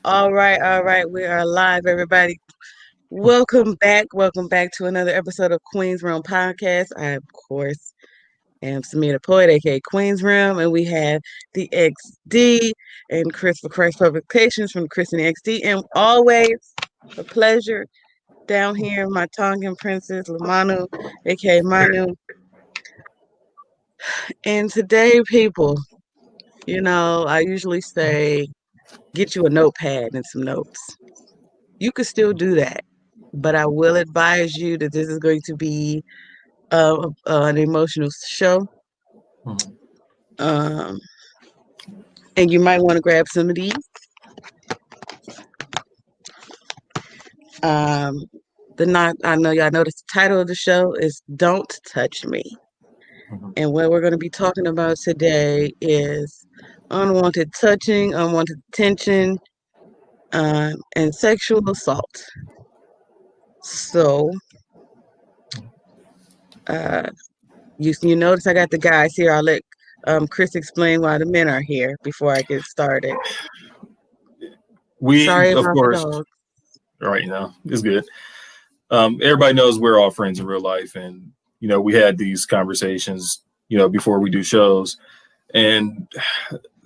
All right. We are live, everybody. Welcome back to another episode of Queen's Realm Podcast. I, of course, am Samir the Poet, aka Queen's Realm, and we have the XD and Chris for Christ Publications from Chris and the XD, and always a pleasure down here, my Tongan princess, Lamanu, aka Manu. And today, people, I usually say get you a notepad and some notes. You could still do that, but I will advise you that this is going to be an emotional show. Mhm. Um, and you might want to grab some of these. Um, I know y'all noticed the title of the show is Don't Touch Me. Mhm. And what we're going to be talking about today is unwanted touching, unwanted attention, and sexual assault. So, uh, you notice I got the guys here. I'll let Chris explain why the men are here before I get started. We, Sorry of about the course, dog. right now it's good. Everybody knows we're all friends in real life, and we had these conversations, before we do shows, and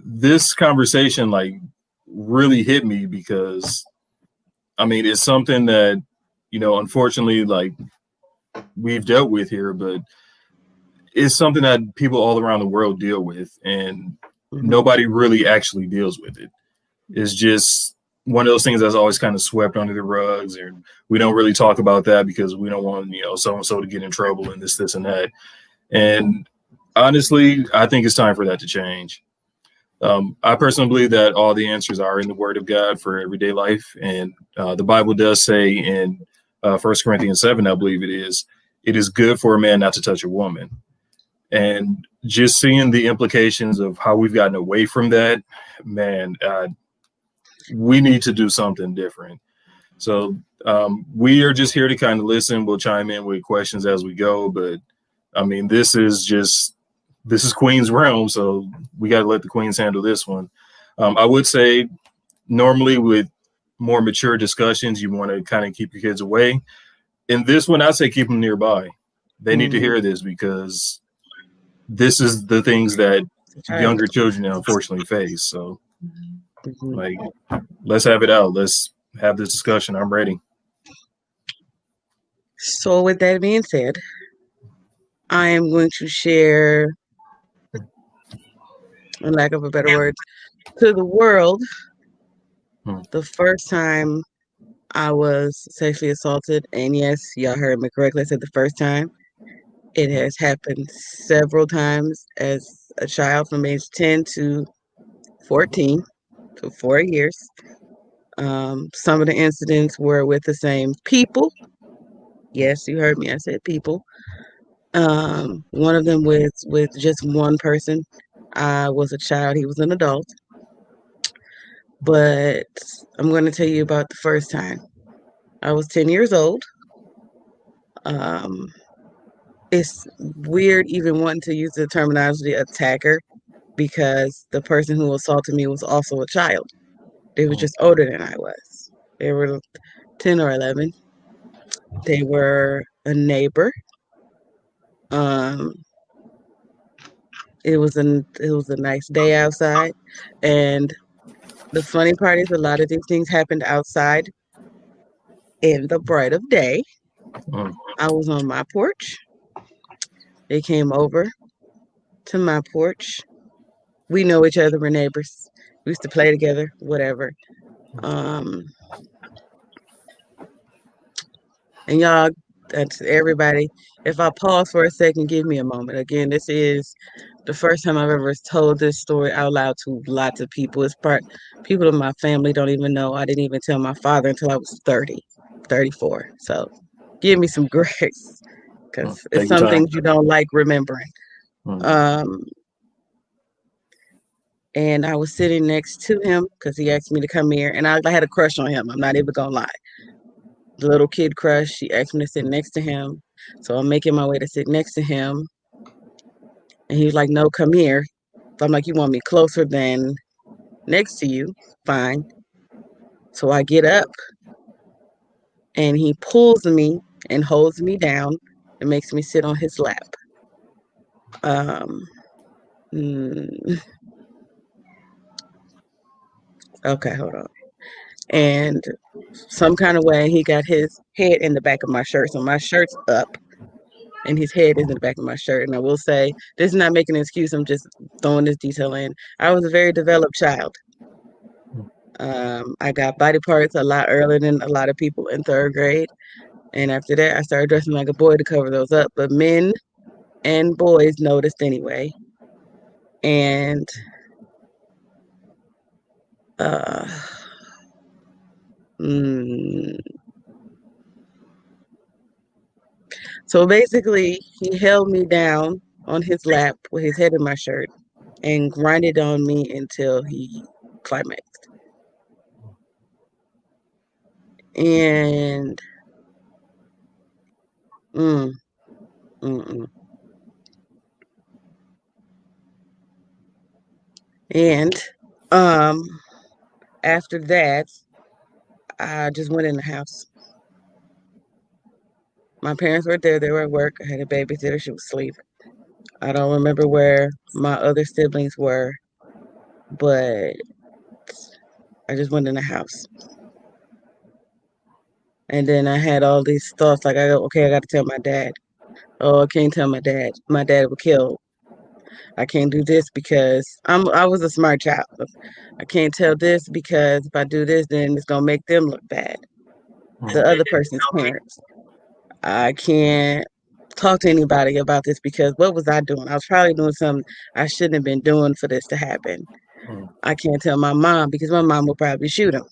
this conversation like really hit me because I mean it's something that unfortunately like we've dealt with here, but it's something that people all around the world deal with, and Hmm. nobody really actually deals with it. Is just one of those things that's always kind of swept under the rugs, and we don't really talk about that because we don't want so and so to get in trouble and this and that. And honestly, I think it's time for that to change. I personally believe that all the answers are in the Word of God for everyday life, and the Bible does say in 1 Corinthians 7, I believe it is good for a man not to touch a woman. And just seeing the implications of how we've gotten away from that, man, we need to do something different. So we are just here to kind of listen. We'll chime in with questions as we go. But I mean, this is Queen's realm, so we got to let the queens handle this one. I would say normally with more mature discussions, you want to kind of keep your kids away. In this one, I'd say keep them nearby. They need to Hmm. hear this because this is the things that Child. younger children unfortunately face. So, Hmm. like, let's have it out. Let's have this discussion. I'm ready. So, with that being said, I am going to share, in lack of a better word, to the world Hmm. the first time I was sexually assaulted. And yes, y'all heard me correctly. I said the first time. It has happened several times as a child from age 10 to 14, so 4 years. Some of the incidents were with the same people. Yes, you heard me. I said people. One of them with just one person. I was a child. He was an adult. But I'm going to tell you about the first time. I was 10 years old. Um, it's weird even wanting to use the terminology attacker because the person who assaulted me was also a child. They were Hmm. just older than I was. They were 10 or 11. They were a neighbor. Um, it was a nice day outside, and the funny part is a lot of these things happened outside in the bright of day. Hmm. I was on my porch. They came over to my porch. We know each other. We're neighbors. We used to play together, whatever. Um, and y'all, that's everybody. If I pause for a second, give me a moment. Again, this is the first time I've ever told this story out loud to lots of people. People in my family don't even know. I didn't even tell my father until I was 30, 34. So give me some grace Hmm. because it's Take your some time. things you don't like remembering. Hmm. Um, and I was sitting next to him because he asked me to come here, and I had a crush on him. I'm not even gonna lie. The little kid crush. She asked me to sit next to him, so I'm making my way to sit next to him, and he was like, "No, come here." So I'm like, "You want me closer than next to you? Fine." So I get up and he pulls me and holds me down and makes me sit on his lap. Um, mm, okay, hold on. And some kind of way he got his head in the back of my shirt. So my shirt's up and his head is in the back of my shirt. And I will say, this is not making an excuse. I'm just throwing this detail in. I was a very developed child. I got body parts a lot earlier than a lot of people in third grade. And after that, I started dressing like a boy to cover those up. But men and boys noticed anyway. And uh, mm, so basically, he held me down on his lap with his head in my shirt and grinded on me until he climaxed. And mm, mm, mm. And um, after that, I just went in the house. My parents were there; they were at work. I had a babysitter; she was asleep. I don't remember where my other siblings were, but I just went in the house. And then I had all these thoughts like, okay, I got to tell my dad. Oh, I can't tell my dad. My dad will kill. I can't do this because I was a smart child. I can't tell this because if I do this, then it's gonna make them look bad. The other person's parents. I can't talk to anybody about this because what was I doing? I was probably doing something I shouldn't have been doing for this to happen. I can't tell my mom because my mom will probably shoot him.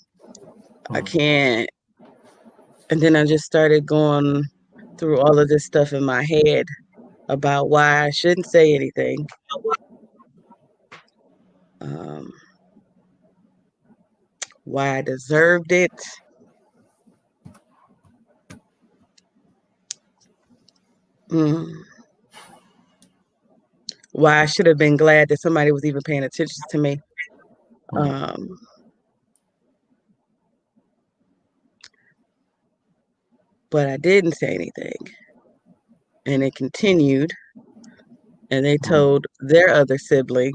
I can't. And then I just started going through all of this stuff in my head about why I shouldn't say anything. Um, why I deserved it. Mm, why I should have been glad that somebody was even paying attention to me. Um, but I didn't say anything. And it continued. And they told their other sibling.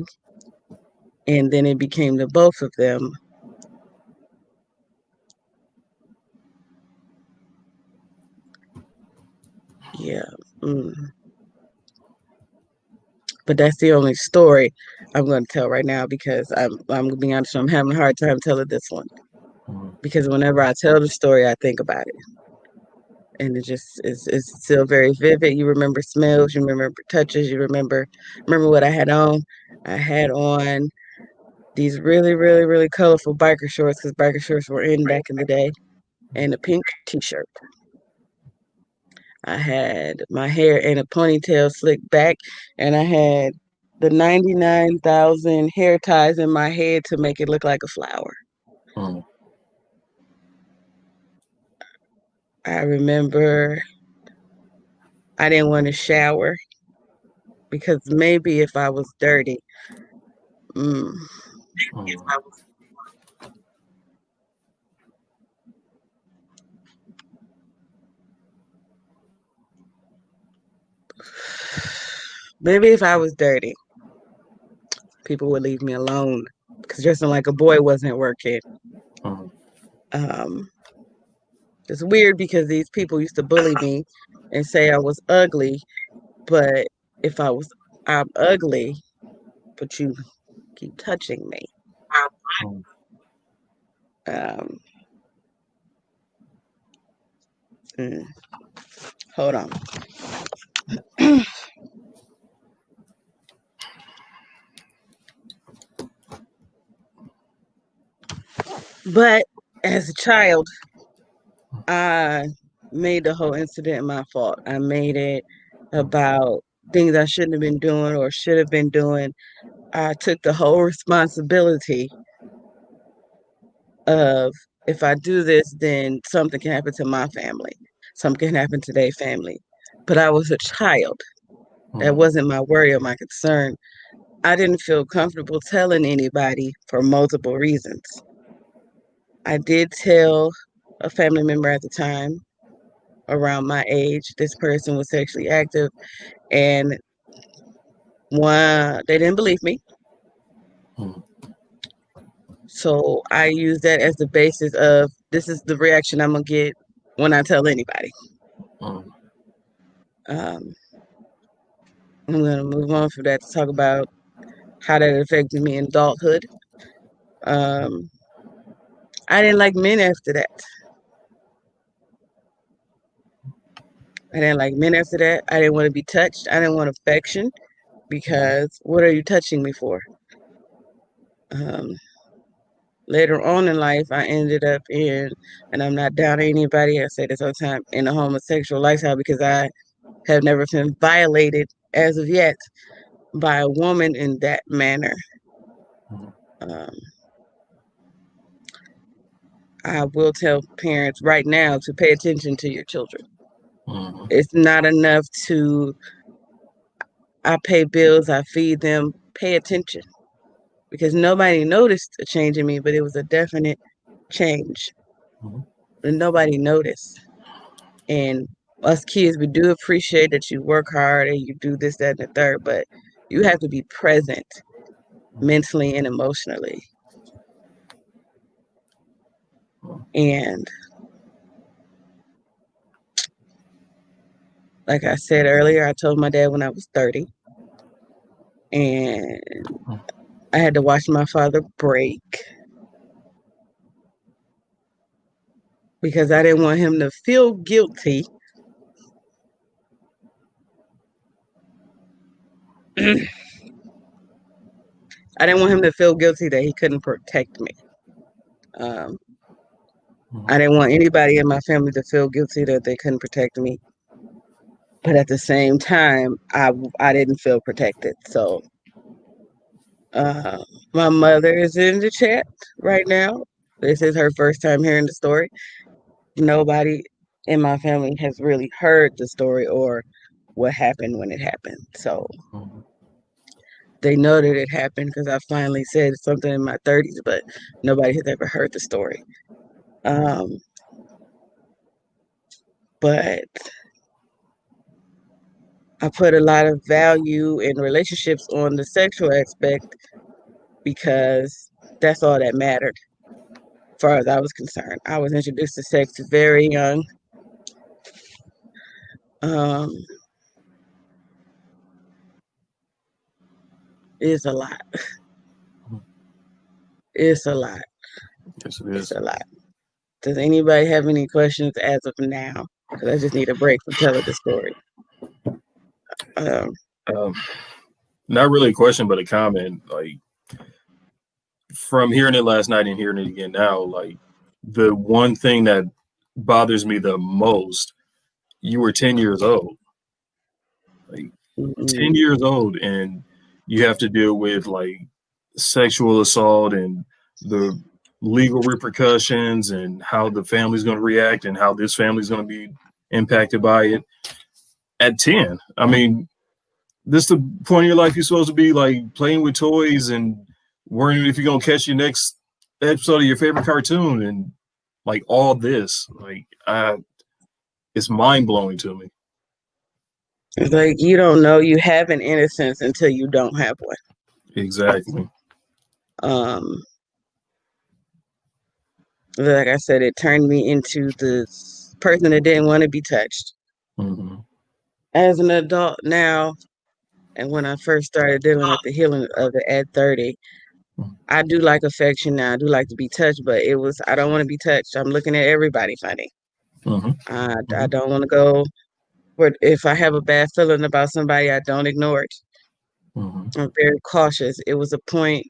And then it became the both of them. Yeah. Mm. But that's the only story I'm going to tell right now because I'm going to be honest, I'm having a hard time telling this one. Because whenever I tell the story, I think about it. And it just is it's still very vivid. You remember smells, you remember touches, you remember what I had on. I had on these really, really, really colorful biker shorts because biker shorts were in back in the day, and a pink t-shirt. I had my hair in a ponytail slicked back, and I had the 99,000 hair ties in my head to make it look like a flower. I remember I didn't want to shower because maybe if I was dirty, mm, maybe if I was dirty, people would leave me alone because dressing like a boy wasn't working. Um, it's weird because these people used to bully me and say I was ugly, but if I'm ugly, but you keep touching me. Um, mm, hold on. But as a child, I made the whole incident my fault. I made it about things I shouldn't have been doing or should have been doing. I took the whole responsibility of if I do this, then something can happen to my family. Something can happen to their family. But I was a child. That wasn't my worry or my concern. I didn't feel comfortable telling anybody for multiple reasons. I did tell a family member at the time around my age this person was sexually active, and they didn't believe me. Mm. So I use that as the basis of this is the reaction I'm gonna get when I tell anybody. Mm. Um, I'm gonna move on from that to talk about how that affected me in adulthood. Um, I didn't like men after that. I didn't like men after that. I didn't want to be touched. I didn't want affection because what are you touching me for? Um, Later on in life, I ended up in, and I'm not down to anybody, I say this all the time, in a homosexual lifestyle because I have never been violated as of yet by a woman in that manner. Mm. Um, I will tell parents right now to pay attention to your children. Mm. It's not enough to, I pay bills, I feed them, pay attention. Because nobody noticed a change in me, but it was a definite change. Mm. And nobody noticed. And us kids, we do appreciate that you work hard and you do this, that, and the third, but you have to be present mentally and emotionally. And like I said earlier, I told my dad when I was 30, and I had to watch my father break because I didn't want him to feel guilty. I didn't want him to feel guilty that he couldn't protect me. Um, I didn't want anybody in my family to feel guilty that they couldn't protect me. But at the same time, I didn't feel protected. So uh, my mother is in the chat right now. This is her first time hearing the story. Nobody in my family has really heard the story or what happened when it happened. So Mm. they know that it happened because I finally said something in my 30s, but nobody has ever heard the story. Um, but I put a lot of value in relationships on the sexual aspect because that's all that mattered as far as I was concerned. I was introduced to sex very young. Um, it's a lot. It's a lot. Yes, it It's is. a lot. Does anybody have any questions as of now? Because I just need a break from telling the story. Um, Um, Not really a question, but a comment. Like from hearing it last night and hearing it again now, like the one thing that bothers me the most, you were 10 years old. Like 10 mm, years old and you have to deal with like sexual assault and the legal repercussions and how the family's going to react and how this family's going to be impacted by it at 10. I mean, this is the point of your life you're supposed to be like playing with toys and worrying if you're going to catch your next episode of your favorite cartoon and like all this. Like, it's mind blowing to me. it's like you don't know you have an innocence until you don't have one. Exactly. Um, like I said, it turned me into the person that didn't want to be touched. Mm-hmm. As an adult now, and when I first started dealing with the healing of it at 30, I do like affection now. I do like to be touched, but it was, I don't want to be touched. I'm looking at everybody funny. Mm-hmm. I don't want to go, but if I have a bad feeling about somebody, I don't ignore it. Mm-hmm. I'm very cautious. It was a point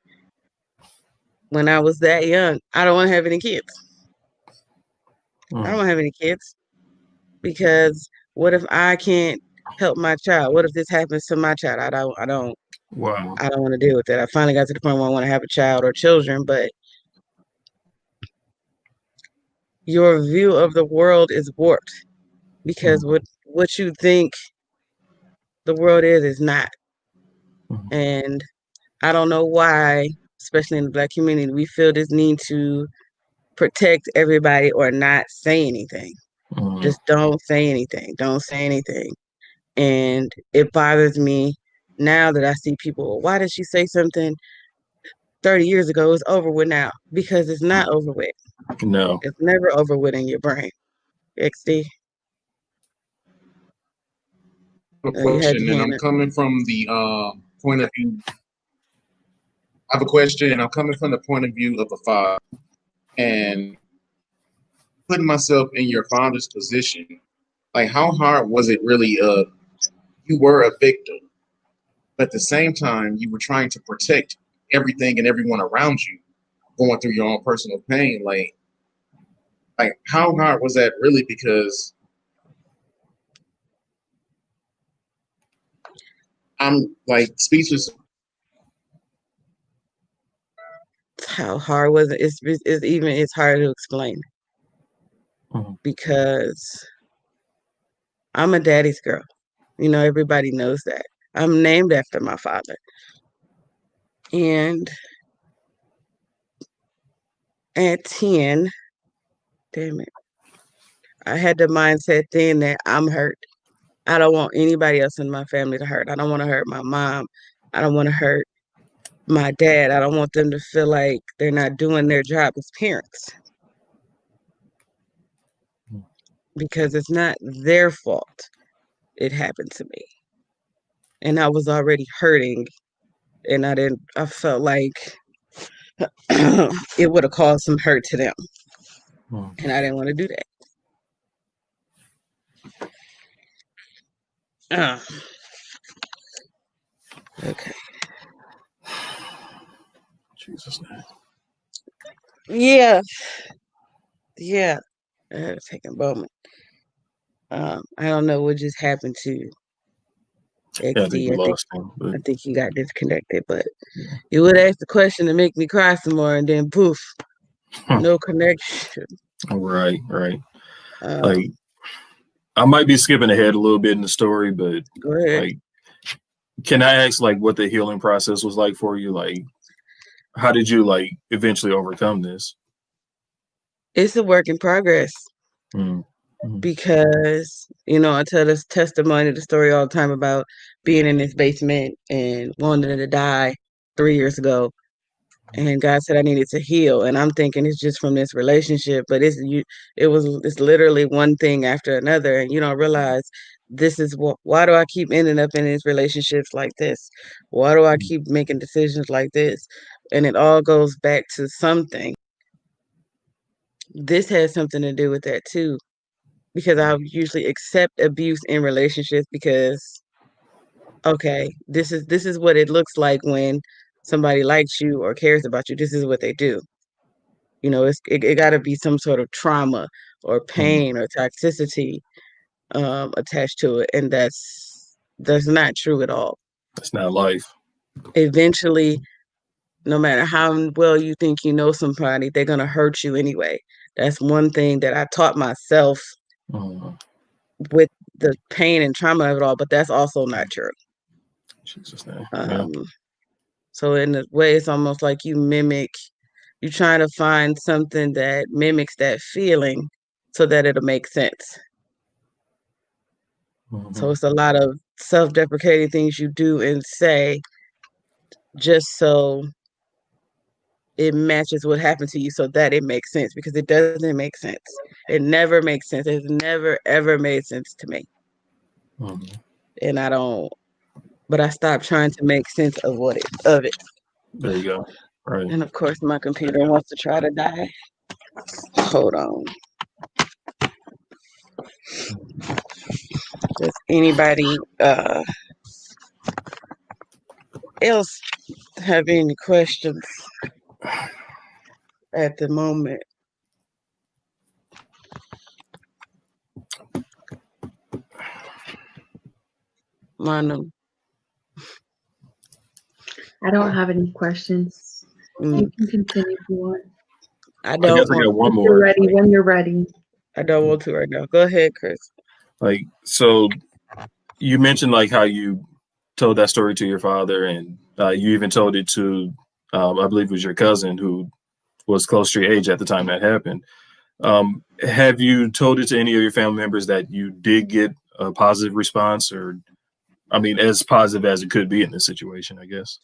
when I was that young. I don't want to have any kids. I don't Mm-hmm. want to have any kids because what if I can't help my child? What if this happens to my child? Wow. I don't want to deal with that. I finally got to the point where I want to have a child or children, but your view of the world is warped because Mm-hmm. what you think the world is not. Mm-hmm. And I don't know why, especially in the Black community, we feel this need to protect everybody or not say anything. Mm-hmm. Just don't say anything. Don't say anything. And it bothers me now that I see people, why did she say something 30 years ago? It's over with now. Because it's not over with. No. It's never over with in your brain. XD. A You had question, your and hand I'm up. coming from the point of view. I have a question, and I'm coming from the point of view of a father, and putting myself in your father's position. Like, how hard was it really? You were a victim, but at the same time, you were trying to protect everything and everyone around you, going through your own personal pain. Like how hard was that really? Because I'm like speechless. How hard was it? It's hard to explain Mm-hmm. because I'm a daddy's girl. You know, everybody knows that. I'm named after my father. And at 10, damn it, I had the mindset then that I'm hurt. I don't want anybody else in my family to hurt. I don't want to hurt my mom. I don't want to hurt my dad. I don't want them to feel like they're not doing their job as parents because it's not their fault. It happened to me. And I was already hurting and I felt like it would have caused some hurt to them. Mm-hmm. And I didn't want to do that. Okay. Jesus name. Yeah. Yeah. I had to take a moment. I don't know what just happened to Yeah, I think XD. we lost him. But I think he got disconnected, but you would ask the question to make me cry some more, and then poof, no connection. right. Um, Like, I might be skipping ahead a little bit in the story, but go ahead. like, can I ask like what the healing process was like for you? Like, how did you like eventually overcome this? It's a work in progress Mm-hmm. because, you know, I tell this testimony, the story all the time about being in this basement and wanting to die 3 years ago. And God said I needed to heal, and I'm thinking it's just from this relationship, but it's literally one thing after another, and you don't realize this is why do I keep ending up in these relationships like this? Why do I keep making decisions like this? And it all goes back to something. This has something to do with that too, because I usually accept abuse in relationships because okay, this is what it looks like when somebody likes you or cares about you. This is what they do. You know, it got to be some sort of trauma or pain or toxicity attached to it, and that's not true at all. That's not life. Eventually, no matter how well you think you know somebody, they're gonna hurt you anyway. That's one thing that I taught myself with the pain and trauma of it all, but that's also not true. Jesus name. Yeah. So in a way, it's almost like you're trying to find something that mimics that feeling so that it'll make sense. So it's a lot of self-deprecating things you do and say just so it matches what happened to you so that it makes sense because it doesn't make sense. It never makes sense. It's never, ever made sense to me. And but I stopped trying to make sense of it. There you go. Right. And of course, my computer wants to try to die. Hold on. Does anybody else have any questions at the moment? Manu. I don't have any questions. You can continue if you want. I guess I got one If more. you're ready, when you're ready. I don't want to right now. Go ahead, Chris. Like, so you mentioned like how you told that story to your father, and you even told it to, I believe it was your cousin who was close to your age at the time that happened. Have you told it to any of your family members that you did get a positive response, or, I mean, as positive as it could be in this situation, I guess?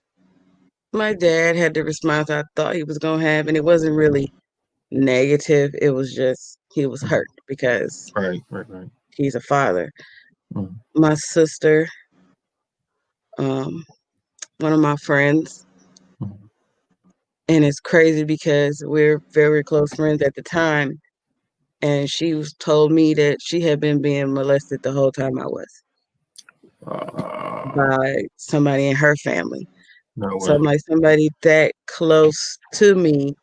My dad had the response I thought he was gonna have, and it wasn't really negative. It was just he was hurt because Right. he's a father. Mhm. My sister, one of my friends, Mhm. and it's crazy because we're very close friends at the time, and she told me that she had been being molested the whole time I was by somebody in her family. No So way. I'm like, somebody that close to me,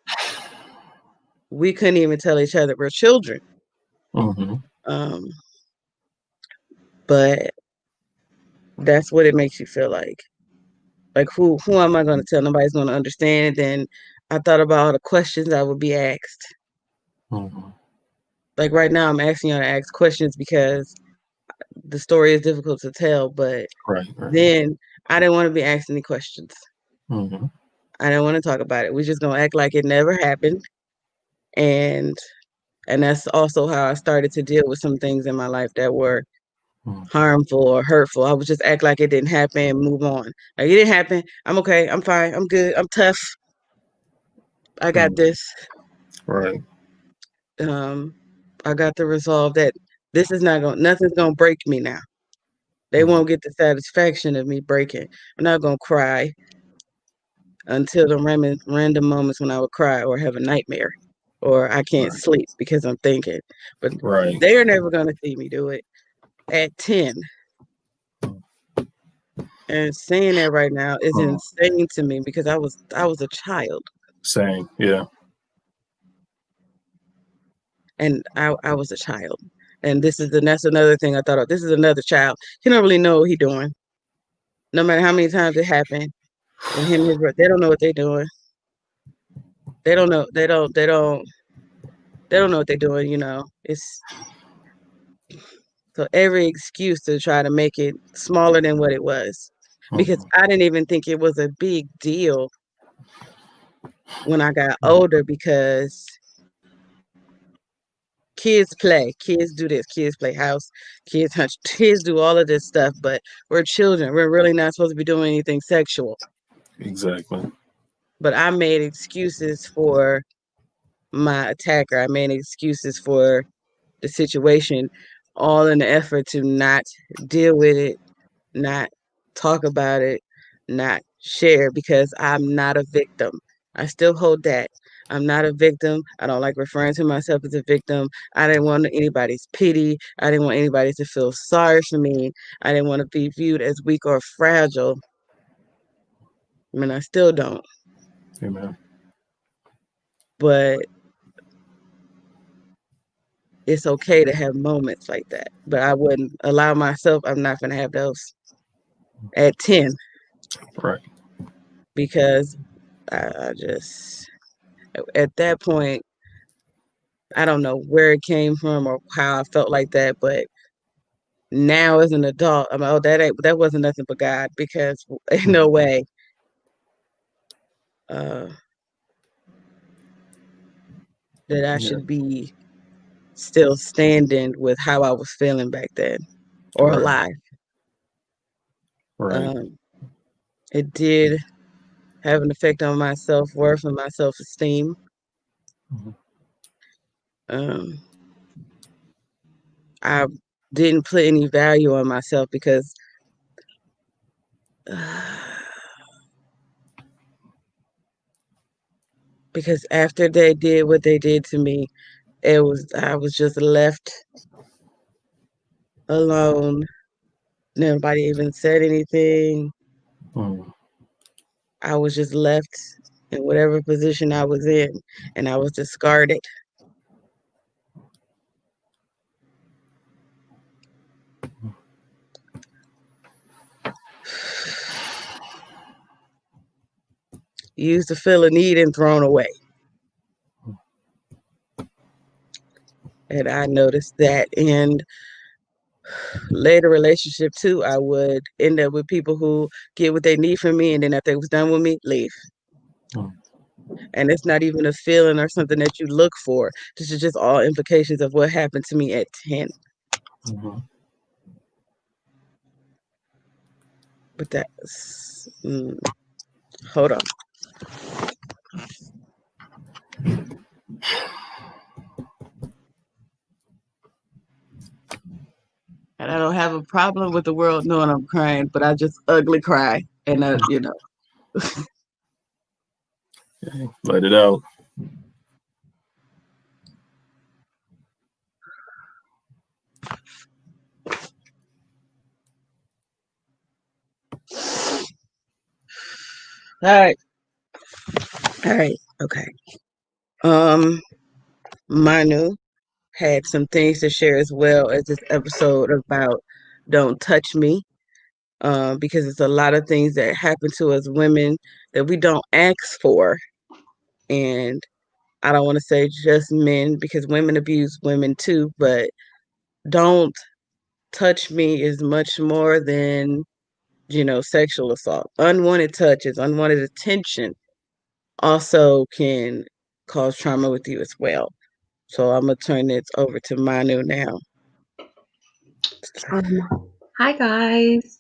we couldn't even tell each other we're children. Hmm. Um, but that's what it makes you feel like. Like who am I going to tell? Nobody's going to understand. Then I thought about all the questions I would be asked. Hmm. Like right now, I'm asking you to ask questions because the story is difficult to tell. But Right. then I didn't want to be asked any questions. Hmm. I didn't want to talk about it. We're just gonna act like it never happened, and that's also how I started to deal with some things in my life that were harmful or hurtful. I would just act like it didn't happen and move on. Like it didn't happen. I'm okay. I'm fine. I'm good. I'm tough. I got this. Right. I got the resolve that nothing's gonna break me now. They won't get the satisfaction of me breaking. I'm not gonna cry until the random moments when I would cry or have a nightmare or I can't Right. sleep because I'm thinking. But Right. they're never gonna see me do it at 10. And saying that right now is insane to me because I was a child. Same. Yeah. And I was a child. And that's another thing I thought of. This is another child. He don't really know what he's doing. No matter how many times it happened with him and his brother, they don't know what they're doing. They don't know. They don't know what they're doing, It's so every excuse to try to make it smaller than what it was. Because I didn't even think it was a big deal when I got older because kids play, kids do this, kids play house, kids hunt, kids do all of this stuff, but we're children. We're really not supposed to be doing anything sexual. Exactly. But I made excuses for my attacker. I made excuses for the situation, all in the effort to not deal with it, not talk about it, not share because I'm not a victim. I still hold that. I'm not a victim. I don't like referring to myself as a victim. I didn't want anybody's pity. I didn't want anybody to feel sorry for me. I didn't want to be viewed as weak or fragile. I mean, I still don't. Amen. But it's okay to have moments like that. But I wouldn't allow myself, I'm not going to have those at 10 Right. because I just, at that point, I don't know where it came from or how I felt like that, but now as an adult, I'm like, oh, that wasn't nothing but God because ain't no way that I should be still standing with how I was feeling back then or Right. alive. Right. It did have an effect on my self-worth and my self-esteem. I didn't put any value on myself because after they did what they did to me, I was just left alone. Nobody even said anything. I was just left in whatever position I was in, and I was discarded. Used to feel a need and thrown away. And I noticed that in later relationship too, I would end up with people who get what they need from me, and then after they was done with me, leave. And it's not even a feeling or something that you look for. This is just all implications of what happened to me at 10. Mm-hmm. But that's hold on. And I don't have a problem with the world knowing I'm crying, but I just ugly cry. And, you know. Okay. Let it out. All right. All right. Okay. Manu had some things to share as well as this episode about Don't Touch Me. Because it's a lot of things that happen to us women that we don't ask for. And I don't want to say just men because women abuse women too, but don't touch me is much more than, sexual assault. Unwanted touches, unwanted attention also can cause trauma with you as well. So I'm going to turn this over to Manu now. Hi guys.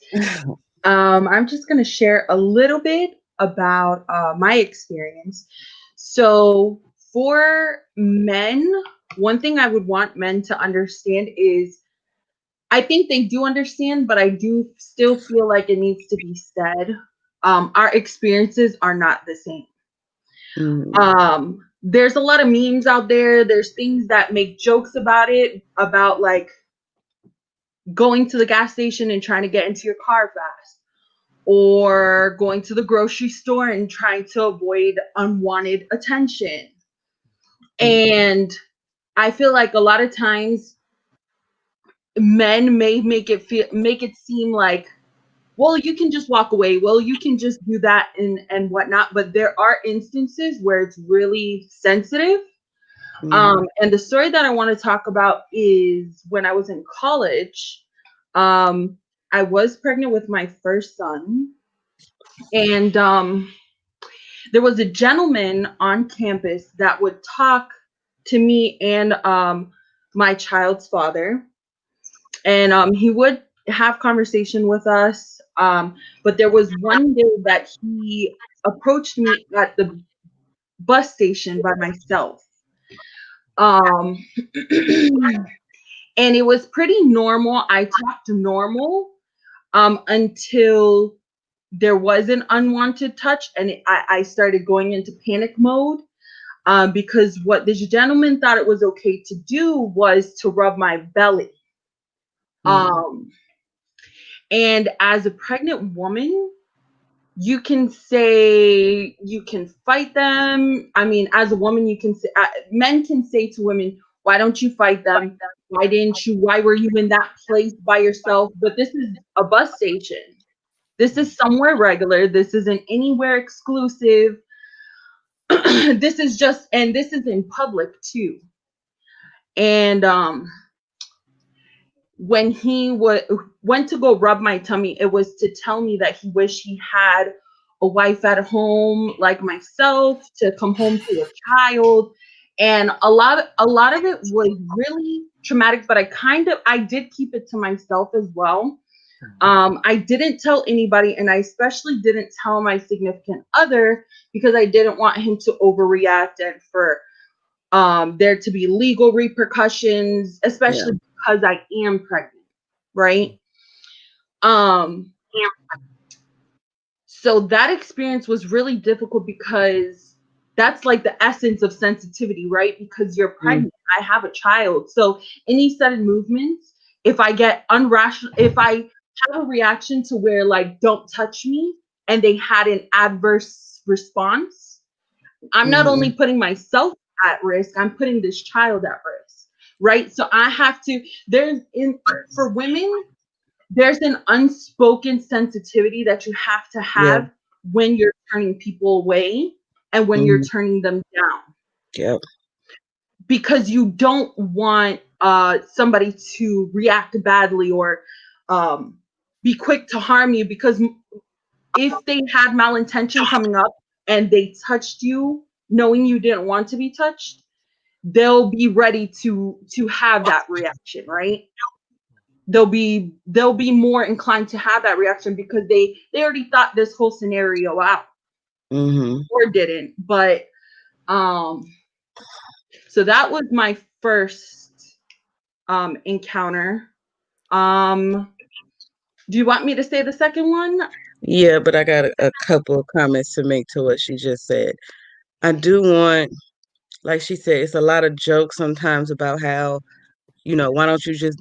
I'm just gonna share a little bit about my experience. So for men, one thing I would want men to understand is I think they do understand, but I do still feel like it needs to be said. Our experiences are not the same. There's a lot of memes out there. There's things that make jokes about it, about like going to the gas station and trying to get into your car fast, or going to the grocery store and trying to avoid unwanted attention. And I feel like a lot of times men may make it seem like, well, you can just walk away. Well, you can just do that and whatnot. But there are instances where it's really sensitive. And the story that I want to talk about is when I was in college. I was pregnant with my first son, and there was a gentleman on campus that would talk to me and my child's father, and he would have conversation with us. But there was one day that he approached me at the bus station by myself. Um, and it was pretty normal. I talked normal until there was an unwanted touch, and I started going into panic mode because what this gentleman thought it was okay to do was to rub my belly. And as a pregnant woman, you can say, you can fight them. I mean, as a woman, you can say, men can say to women, why don't you fight them? Why were you in that place by yourself? But this is a bus station. This is somewhere regular. This isn't anywhere exclusive. This is in public too. And when he went to go rub my tummy, it was to tell me that he wished he had a wife at home like myself, to come home to a child. And a lot of it was really traumatic, but I did keep it to myself as well. I didn't tell anybody, and I especially didn't tell my significant other because I didn't want him to overreact and for there to be legal repercussions, especially because I am pregnant, right? So that experience was really difficult because that's like the essence of sensitivity, right? Because you're pregnant, I have a child. So any sudden movements, if I get if I have a reaction to where like, don't touch me, and they had an adverse response, I'm not only putting myself at risk, I'm putting this child at risk, right? So I have to, for women, there's an unspoken sensitivity that you have to have when you're turning people away and when you're turning them down. Yep. Because you don't want somebody to react badly or be quick to harm you, because if they had malintention coming up and they touched you knowing you didn't want to be touched, they'll be ready to have that reaction, right? They'll be more inclined to have that reaction because they already thought this whole scenario out, or didn't. But so that was my first encounter. Do you want me to say the second one? Yeah, but I got a couple of comments to make to what she just said. I do want, like she said, it's a lot of jokes sometimes about how, why don't you just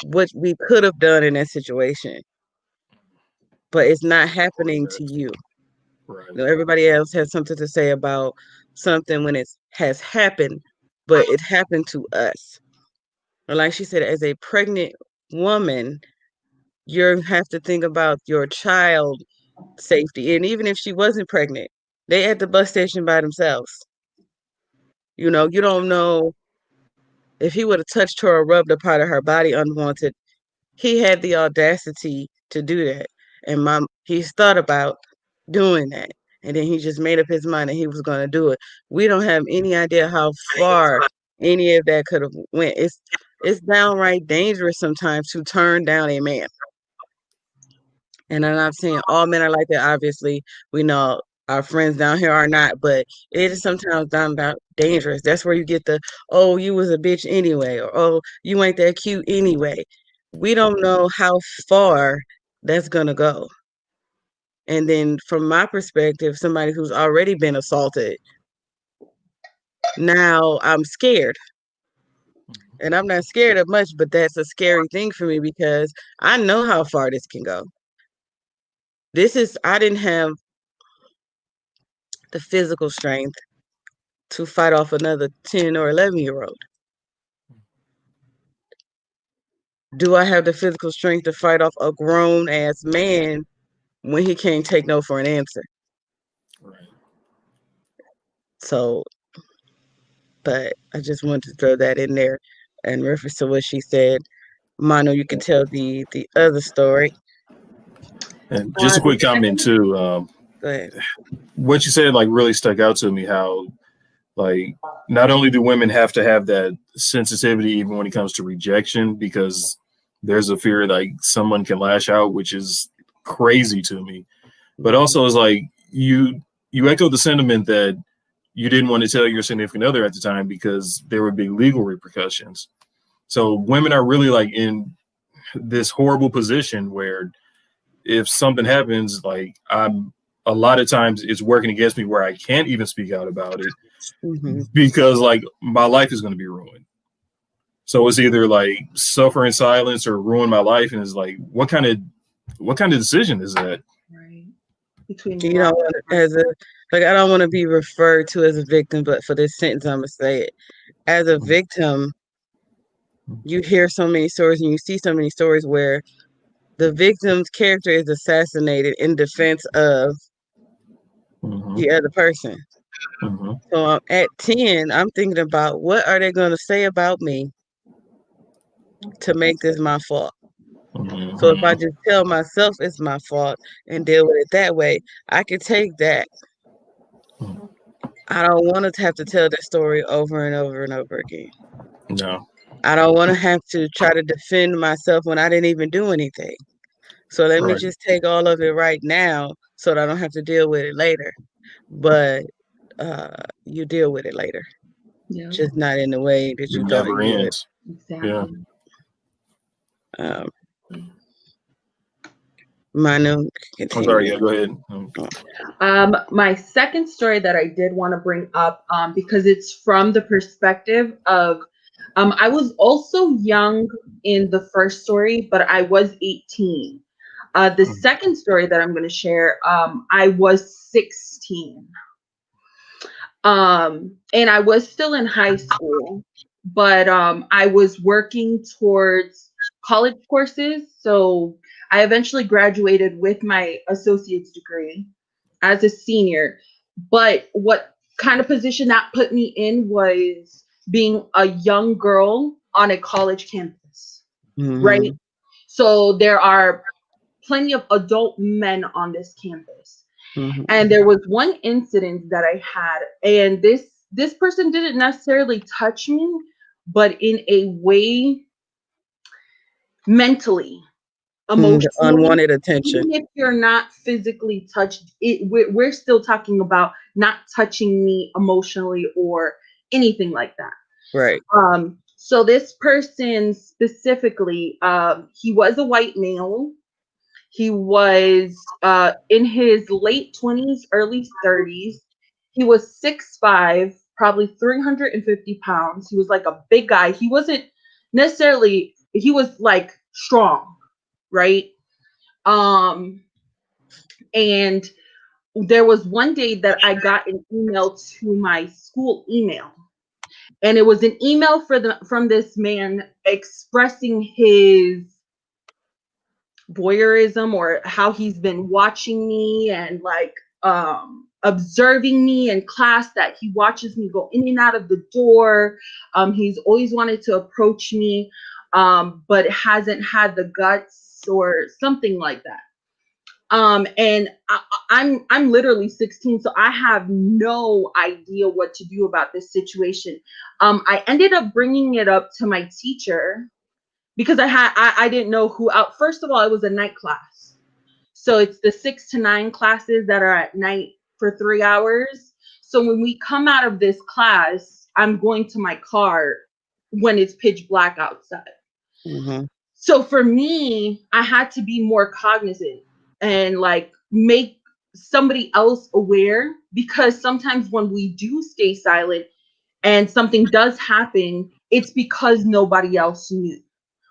what we could have done in that situation, but it's not happening to you. Right. Everybody else has something to say about something when it has happened, but it happened to us. Or like she said, as a pregnant woman, you have to think about your child safety. And even if she wasn't pregnant, they at the bus station by themselves. You don't know if he would have touched her or rubbed a part of her body unwanted. He had the audacity to do that. And he's thought about doing that. And then he just made up his mind that he was going to do it. We don't have any idea how far any of that could have went. It's downright dangerous sometimes to turn down a man. And I'm not saying all men are like that. Obviously, we know our friends down here are not, but it is sometimes downright dangerous. That's where you get the, oh, you was a bitch anyway, or oh, you ain't that cute anyway. We don't know how far that's going to go. And then from my perspective, somebody who's already been assaulted, now I'm scared. And I'm not scared of much, but that's a scary thing for me because I know how far this can go. I didn't have the physical strength to fight off another 10 or 11-year-old. Do I have the physical strength to fight off a grown-ass man when he can't take no for an answer? Right. So, but I just wanted to throw that in there in reference to what she said. Manu, you can tell the other story. And just a quick comment too. Go ahead. What you said really stuck out to me. How not only do women have to have that sensitivity even when it comes to rejection, because there's a fear someone can lash out, which is crazy to me. But also it's you echo the sentiment that you didn't want to tell your significant other at the time because there would be legal repercussions. So women are really in this horrible position where if something happens, I'm a lot of times it's working against me where I can't even speak out about it because my life is going to be ruined. So it's either suffer in silence or ruin my life. And it's what kind of decision is that? Right. Between I don't want to be referred to as a victim, but for this sentence, I'm going to say it. As a victim, you hear so many stories and you see so many stories where the victim's character is assassinated in defense of the other person. So at 10, I'm thinking about what are they going to say about me to make this my fault. So if I just tell myself it's my fault and deal with it that way, I can take that. I don't want to have to tell that story over and over and over again. No. I don't want to have to try to defend myself when I didn't even do anything. So let me just take all of it right now so that I don't have to deal with it later. But you deal with it later. Yeah. Just not in the way that you thought you would. Exactly. Yeah. Manu, I'm sorry, yeah, go ahead. My second story that I did want to bring up, because it's from the perspective of, I was also young in the first story, but I was 18. The second story that I'm going to share, I was 16. And I was still in high school, but I was working towards college courses. So I eventually graduated with my associate's degree as a senior. But what kind of position that put me in was being a young girl on a college campus, right? So there are plenty of adult men on this campus. Mhm. And there was one incident that I had, and this person didn't necessarily touch me, but in a way, mentally, The emotionally, unwanted attention. even if you're not physically touched, we're still talking about not touching me emotionally or anything like that. Right. So this person specifically, he was a white male. He was in his late 20s, early 30s. He was 6'5", probably 350 pounds. He was like a big guy. He wasn't necessarily, he was like strong, right? And there was one day that I got an email to my school email, and it was an email from this man expressing his voyeurism, or how he's been watching me and like observing me in class, that he watches me go in and out of the door. He's always wanted to approach me, but hasn't had the guts or something like that. And I'm literally 16, so I have no idea what to do about this situation. I ended up bringing it up to my teacher, because I didn't know who out. First of all, it was a night class, so it's the 6 to 9 classes that are at night for 3 hours. So when we come out of this class, I'm going to my car when it's pitch black outside. Mm-hmm. So for me, I had to be more cognizant and like make somebody else aware, because sometimes when we do stay silent and something does happen, it's because nobody else knew.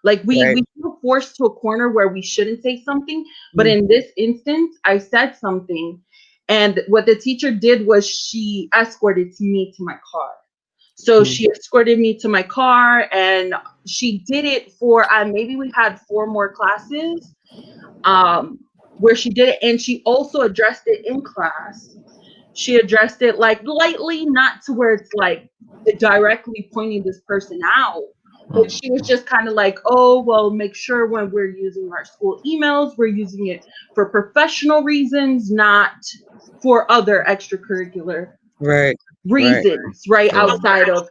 Like Right. we feel forced to a corner where we shouldn't say something. But Mm-hmm. in this instance, I said something. And what the teacher did was she escorted me to my car. So she escorted me to my car, and she did it for maybe we had 4 more classes where she did it, and she also addressed it in class. She addressed it like lightly, not to where it's like directly pointing this person out, but she was just kind of like, oh, well, make sure when we're using our school emails, we're using it for professional reasons, not for other extracurricular Right. reasons, right, Right. outside of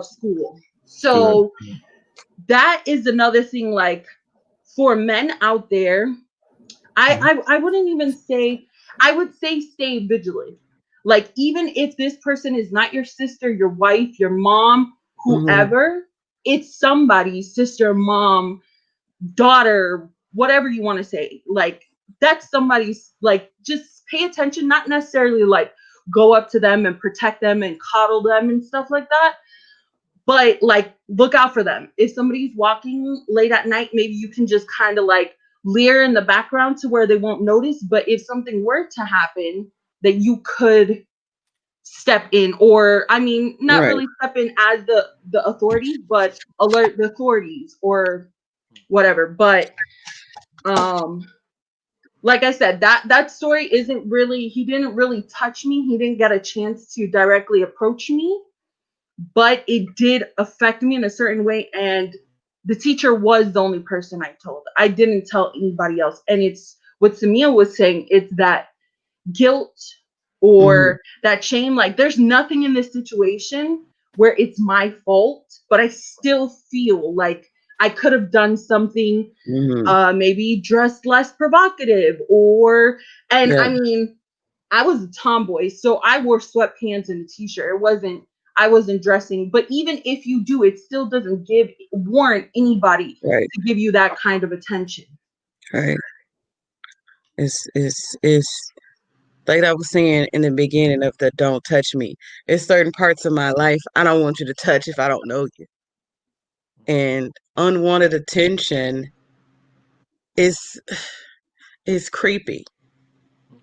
school. Good. So that is another thing, like for men out there, I wouldn't even say, I would say stay vigilant. Like even if this person is not your sister, your wife, your mom, Mm-hmm. whoever, it's somebody's sister, mom, daughter, whatever you want to say. Like that's somebody's, like just pay attention, not necessarily like go up to them and protect them and coddle them and stuff like that, but like look out for them. If somebody's walking late at night, maybe you can just kind of like leer in the background to where they won't notice. But if something were to happen, that you could step in, or I mean, not Right. really step in as the authorities, but alert the authorities or whatever. But like I said, that story isn't really, he didn't really touch me. He didn't get a chance to directly approach me, but it did affect me in a certain way. And the teacher was the only person I told. I didn't tell anybody else. And it's what Samia was saying, it's that guilt Mm-hmm. or that shame. Like there's nothing in this situation where it's my fault, but I still feel like I could have done something, Mm-hmm. maybe dressed less provocative, or, and Yeah. I mean, I was a tomboy, so I wore sweatpants and a t-shirt. I wasn't dressing, but even if you do, it still doesn't warrant anybody Right. to give you that kind of attention. Right. It's like I was saying in the beginning of the don't touch me. It's certain parts of my life I don't want you to touch if I don't know you. And unwanted attention is creepy.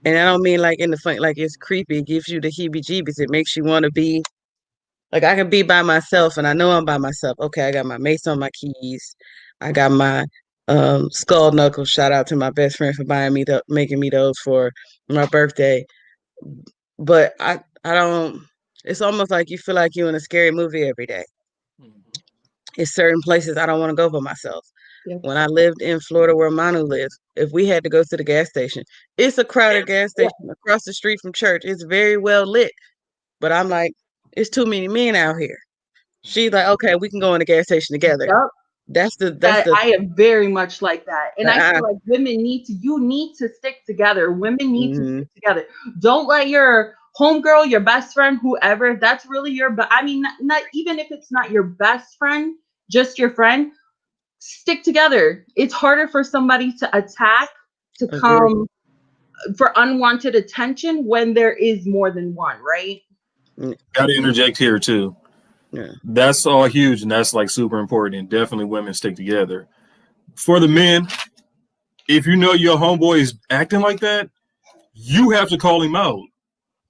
And I don't mean like in the fun, like it's creepy. It gives you the heebie-jeebies. It makes you want to be like, I can be by myself, and I know I'm by myself. Okay, I got my mace on my keys. I got my skull knuckles. Shout out to my best friend for buying me making me those for my birthday. But I don't. It's almost like you feel like you're in a scary movie every day. It's certain places I don't want to go by myself. Yep. When I lived in Florida where Manu lives, if we had to go to the gas station, it's a crowded gas Yeah. station across the street from church. It's very well lit. But I'm like, it's too many men out here. She's like, okay, we can go in the gas station together. Yep. That's That the I am very much like that. And I uh, feel like you need to stick together. Women need to mm-hmm. stick together. Don't let your homegirl, your best friend, whoever, if that's really your, but I mean, not even if it's not your best friend, just your friend, stick together. It's harder for somebody to attack, to Agree. come for unwanted attention when there is more than one, right? Got to interject here too. Yeah. That's all huge, and that's like super important. And definitely, women stick together. For the men, if you know your homeboy is acting like that, you have to call him out.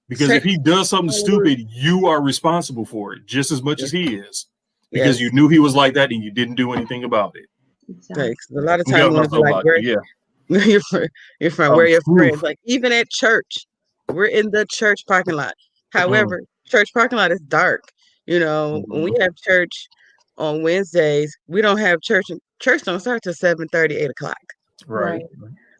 Because if he does something stupid, you are responsible for it just as much as he is. Because you knew he was like that and you didn't do anything about it. Exactly. A lot of I'm times getting when it's like, myself out where there, your friend, where your friends, oof. like even at church, we're in the church parking lot. However, church parking lot is dark. You know, when we have church on Wednesdays, we don't have church. Church don't start till 7:30, 8 o'clock. Right.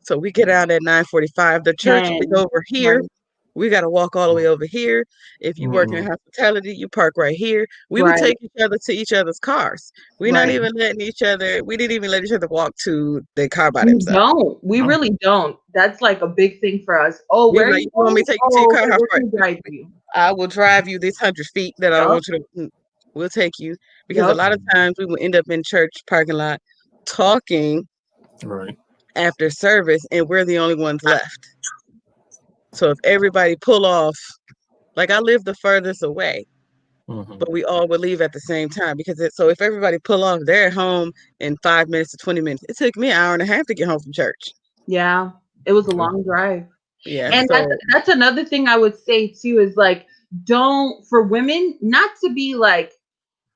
So we get out at 9:45. The church is over here. Right. We got to walk all the way over here. If you work in hospitality, you park right here. We would take each other to each other's cars. We're not even letting each other. We didn't even let each other walk to the car by We themselves. don't. We really don't. That's like a big thing for us. Oh, We're where like, you you want me to take you to your car? okay, How we're far? gonna drive you. I will drive you this 100 feet that I don't want you to. We'll take you because a lot of times we will end up in church parking lot talking after service, and we're the only ones left. So if everybody pull off, like I live the furthest away, but we all would leave at the same time because so if everybody pull off, they're at home in 5 minutes to 20 minutes. It took me an hour and a half to get home from church. Yeah, it was a long drive. Yeah, and so that's another thing I would say too is like, don't, for women, not to be like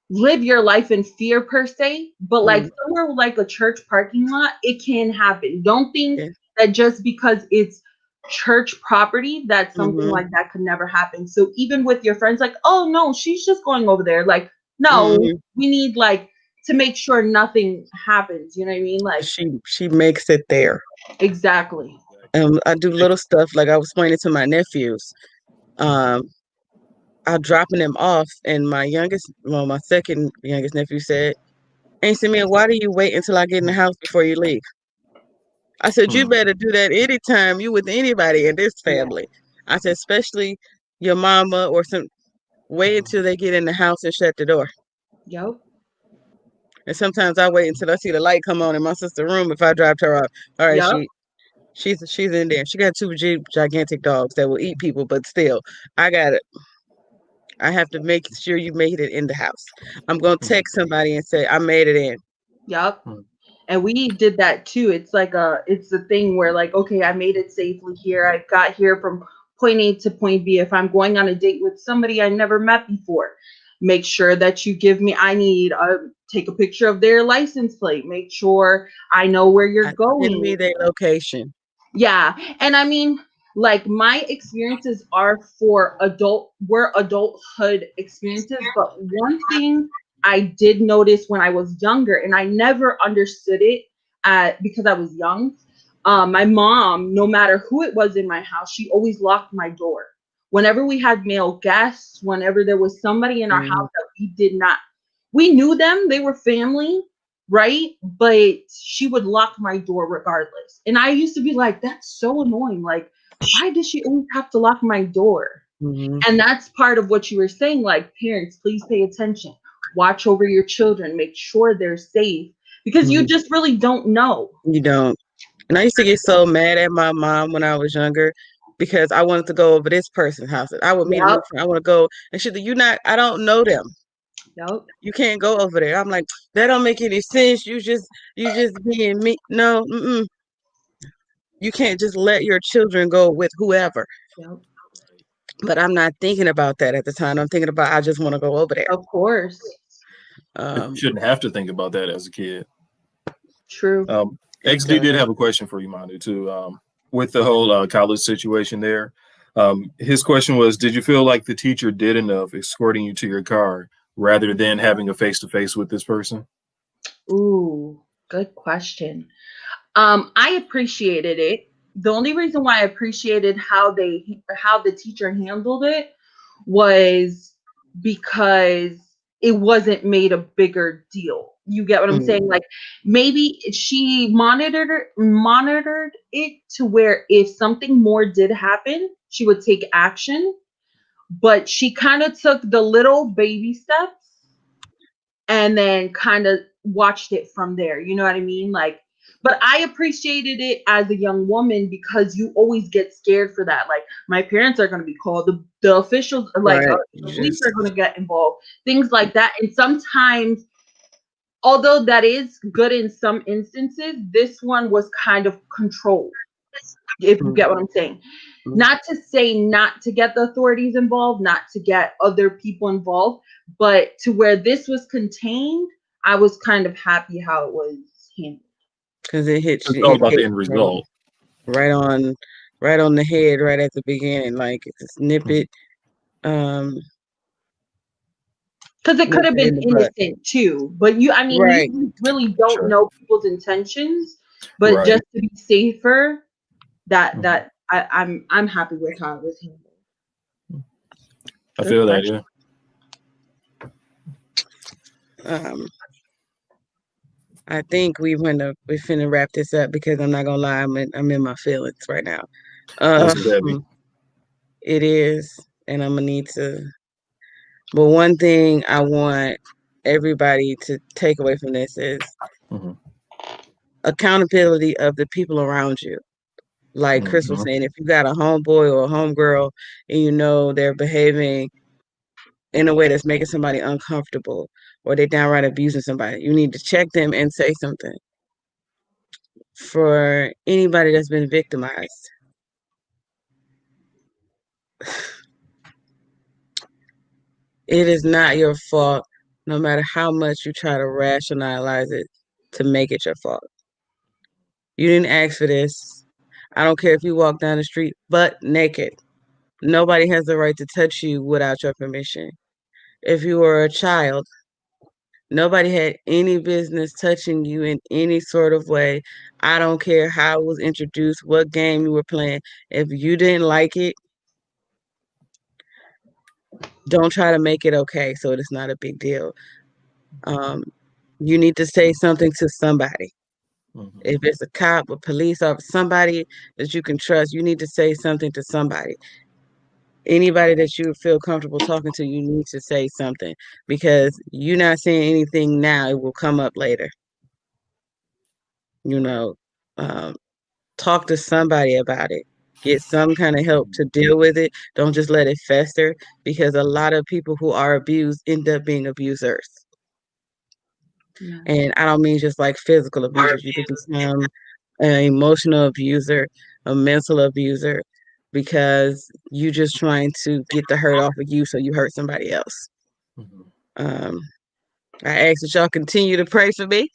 live your life in fear per se, but like somewhere like a church parking lot, it can happen. Don't think that just because it's church property that something like that could never happen. So even with your friends, like, oh no, she's just going over there. Like, no, we need like to make sure nothing happens. You know what I mean? Like she makes it there. Exactly. I do little stuff like I was explaining to my nephews. I'm dropping them off, and my second youngest nephew said, "Auntie Mia, why do you wait until I get in the house before you leave?" I said, "You better do that anytime you with anybody in this family." I said, especially your mama or some. Wait until they get in the house and shut the door. Yep. And sometimes I wait until I see the light come on in my sister's room if I dropped her off. All right, she's in there. She got two gigantic dogs that will eat people, but still, I got it. I have to make sure you made it in the house. I'm gonna text somebody and say I made it in. Yep. And we did that too. It's like it's the thing where like, okay, I made it safely here. I got here from point A to point B. If I'm going on a date with somebody I never met before, make sure that you give me, I need take a picture of their license plate. Make sure I know where you're going. Send me their location. Yeah. And I mean, like my experiences are were adulthood experiences. But one thing I did notice when I was younger, and I never understood it because I was young. My mom, no matter who it was in my house, she always locked my door. Whenever we had male guests, whenever there was somebody in our house that we knew them, they were family, right? But she would lock my door regardless. And I used to be like, that's so annoying. Like, why does she always have to lock my door? And that's part of what you were saying, like, parents, please pay attention. Watch over your children. Make sure they're safe. Because you just really don't know. You don't. And I used to get so mad at my mom when I was younger because I wanted to go over this person's house. I would meet a new friend. I want to go. And she'd like, I don't know them. Yep. You can't go over there. I'm like, that don't make any sense. You just being me. No, you can't just let your children go with whoever. Yep. But I'm not thinking about that at the time. I'm thinking about I just want to go over there. Of course. You shouldn't have to think about that as a kid. True. XD did have a question for you, Manu, too. With the whole college situation there, his question was, did you feel like the teacher did enough escorting you to your car rather than having a face-to-face with this person? Ooh. Good question. I appreciated it. The only reason why I appreciated how the teacher handled it was because it wasn't made a bigger deal. You get what I'm saying? Like maybe she monitored it to where if something more did happen, she would take action. But she kind of took the little baby steps and then kind of watched it from there. You know what I mean? Like, but I appreciated it as a young woman because you always get scared for that. Like, my parents are going to be called, the officials, like Right. the police are going to get involved, things like that. And sometimes, although that is good in some instances, this one was kind of controlled, if you get what I'm saying. Not to say not to get the authorities involved, not to get other people involved, but to where this was contained, I was kind of happy how it was handled. Because it hits It's you, all it about the hits end result. right on, right on the head, right at the beginning. Like it's a snippet. Because it could have been In the butt. innocent too, but I mean, Right. you really don't Sure. know people's intentions. But Right. just to be safer, Mhm. that I'm happy with how it was handled. I feel that, yeah. I think we're finna wrap this up because I'm not gonna lie, I'm in my feelings right now. This is heavy. It is, and I'm gonna need to. But one thing I want everybody to take away from this is Mhm. accountability of the people around you. Like Chris was Mhm. saying, if you got a homeboy or a homegirl and you know they're behaving in a way that's making somebody uncomfortable or they're downright abusing somebody, you need to check them and say something. For anybody that's been victimized, it is not your fault, no matter how much you try to rationalize it to make it your fault. You didn't ask for this. I don't care if you walk down the street butt naked. Nobody has the right to touch you without your permission. If you were a child, nobody had any business touching you in any sort of way. I don't care how it was introduced, what game you were playing. If you didn't like it, don't try to make it okay so it's not a big deal. You need to say something to somebody. Mhm. If it's a cop, a police officer, somebody that you can trust, you need to say something to somebody. Anybody that you feel comfortable talking to, you need to say something because you're not saying anything now, it will come up later. You know, talk to somebody about it. Get some kind of help to deal with it. Don't just let it fester because a lot of people who are abused end up being abusers. Yeah. And I don't mean just like physical abusers. You could become an emotional abuser, a mental abuser, because you just trying to get the hurt off of you so you hurt somebody else. Mhm. I ask that y'all continue to pray for me.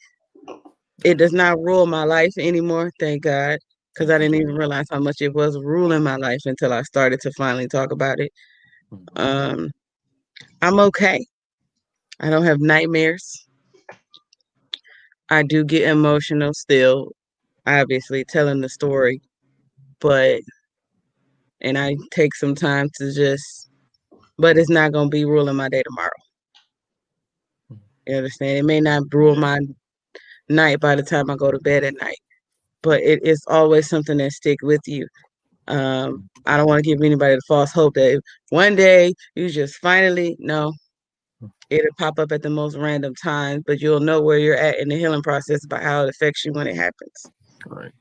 It does not rule my life anymore, thank God, because I didn't even realize how much it was ruling my life until I started to finally talk about it. I'm okay. I don't have nightmares. I do get emotional still, obviously telling the story, and I take some time to but it's not going to be ruling my day tomorrow. You understand? It may not rule my night by the time I go to bed at night, but it is always something that stick with you. I don't want to give anybody the false hope that one day you just finally know it'll pop up at the most random times, but you'll know where you're at in the healing process by how it affects you when it happens. Right.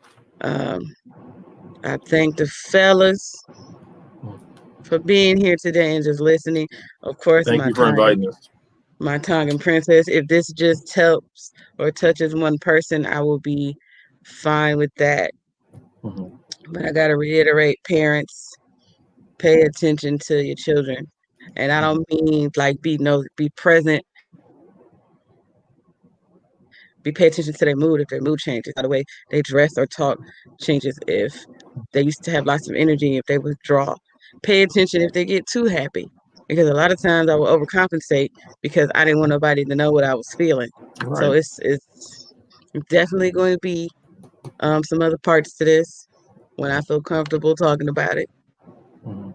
I thank the fellas for being here today and just listening. Of course, Thank you for inviting us. my Tongan princess. If this just helps or touches one person, I will be fine with that. Mhm. But I gotta reiterate, parents, pay attention to your children. And I don't mean like be present, pay attention to their mood if their mood changes, how the way they dress or talk changes, if they used to have lots of energy, if they withdraw. Pay attention if they get too happy. Because a lot of times I will overcompensate because I didn't want nobody to know what I was feeling. So Right. it's Definitely going to be some other parts to this when I feel comfortable talking about it. Mhm.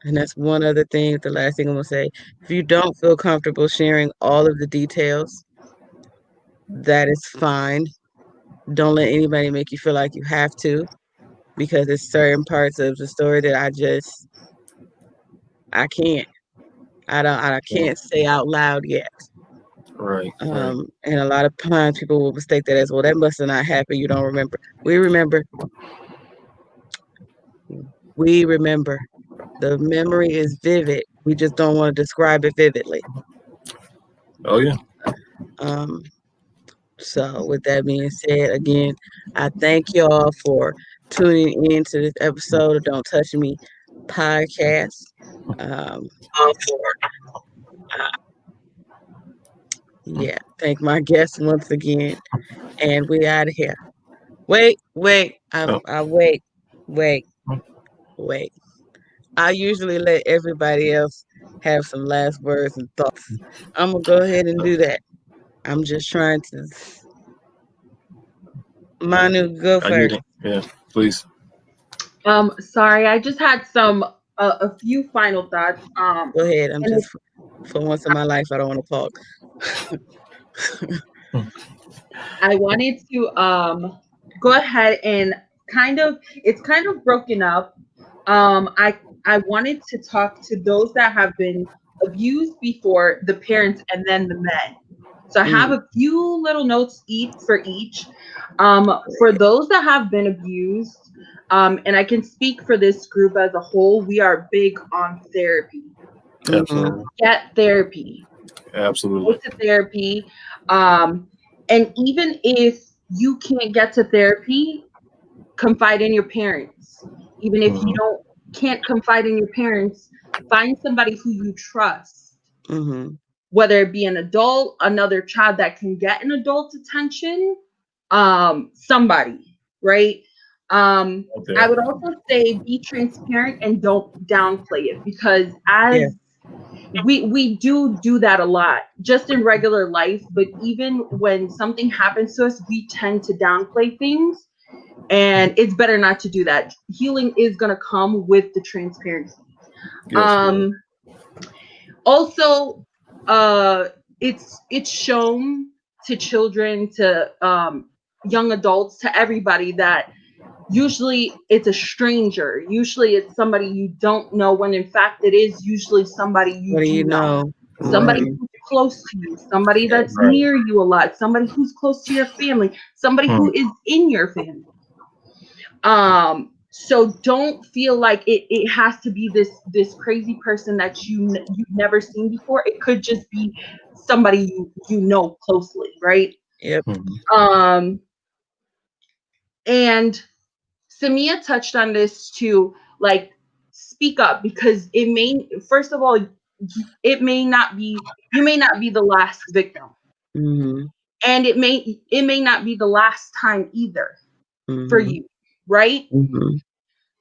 And that's one other thing. The last thing I'm going to say, if you don't feel comfortable sharing all of the details, that is fine. Don't let anybody make you feel like you have to, because there's certain parts of the story that I can't. I Yeah. can't say out loud yet. Right. Right. And a lot of times people will mistake that as, well, that must have not happened. You don't remember. We remember. We remember. The memory is vivid. We just don't want to describe it vividly. Oh yeah. Um, so with that being said, again, I thank y'all for tuning in to this episode of Don't Touch Me podcast. Um, yeah, thank my guests once again, and we out of here. Wait, Oh. I wait, wait. I usually let everybody else have some last words and thoughts. I'm gonna go ahead and do that. I'm just trying to. Manu, go I get first. it. Yeah. Please. Sorry, I just had some a few final thoughts. Go ahead. I'm And just for once in my life, I don't want to talk. I wanted to go ahead and it's kind of broken up. I wanted to talk to those that have been abused before, the parents and then the men. So I have Mm, a few little notes for each. For those that have been abused, and I can speak for this group as a whole, we are big on therapy. mm-hmm, Absolutely. Get therapy. Go Absolutely. to therapy. And even if you can't get to therapy, confide in your parents. Even if you Hmm. can't confide in your parents, find somebody who you trust, mm-hmm. whether it be an adult, another child that can get an adult attention, somebody, right? Out I there. would also say be transparent and don't downplay it, because as Yeah. we do that a lot just in regular life, but even when something happens to us, we tend to downplay things, and it's better not to do that. Healing is going to come with the transparency. Yes. Right. um Also, it's shown to children, to young adults, to everybody, that usually it's a stranger, usually it's somebody you don't know, when in fact it is usually somebody you What do do you know, know? somebody Right. who's close to you, somebody Yeah. that's Right. near you a lot, somebody who's close to your family, somebody Hmm. who is in your family. So don't feel like it has to be this crazy person that you've never seen before. It could just be somebody you know closely, right? Yep. Hmm. um and Samia touched on this too, like, speak up, because it may, first of all, it may not be, you may not be the last victim, Mm-hmm. and it may not be the last time either for Mm-hmm. you, right? Mm-hmm.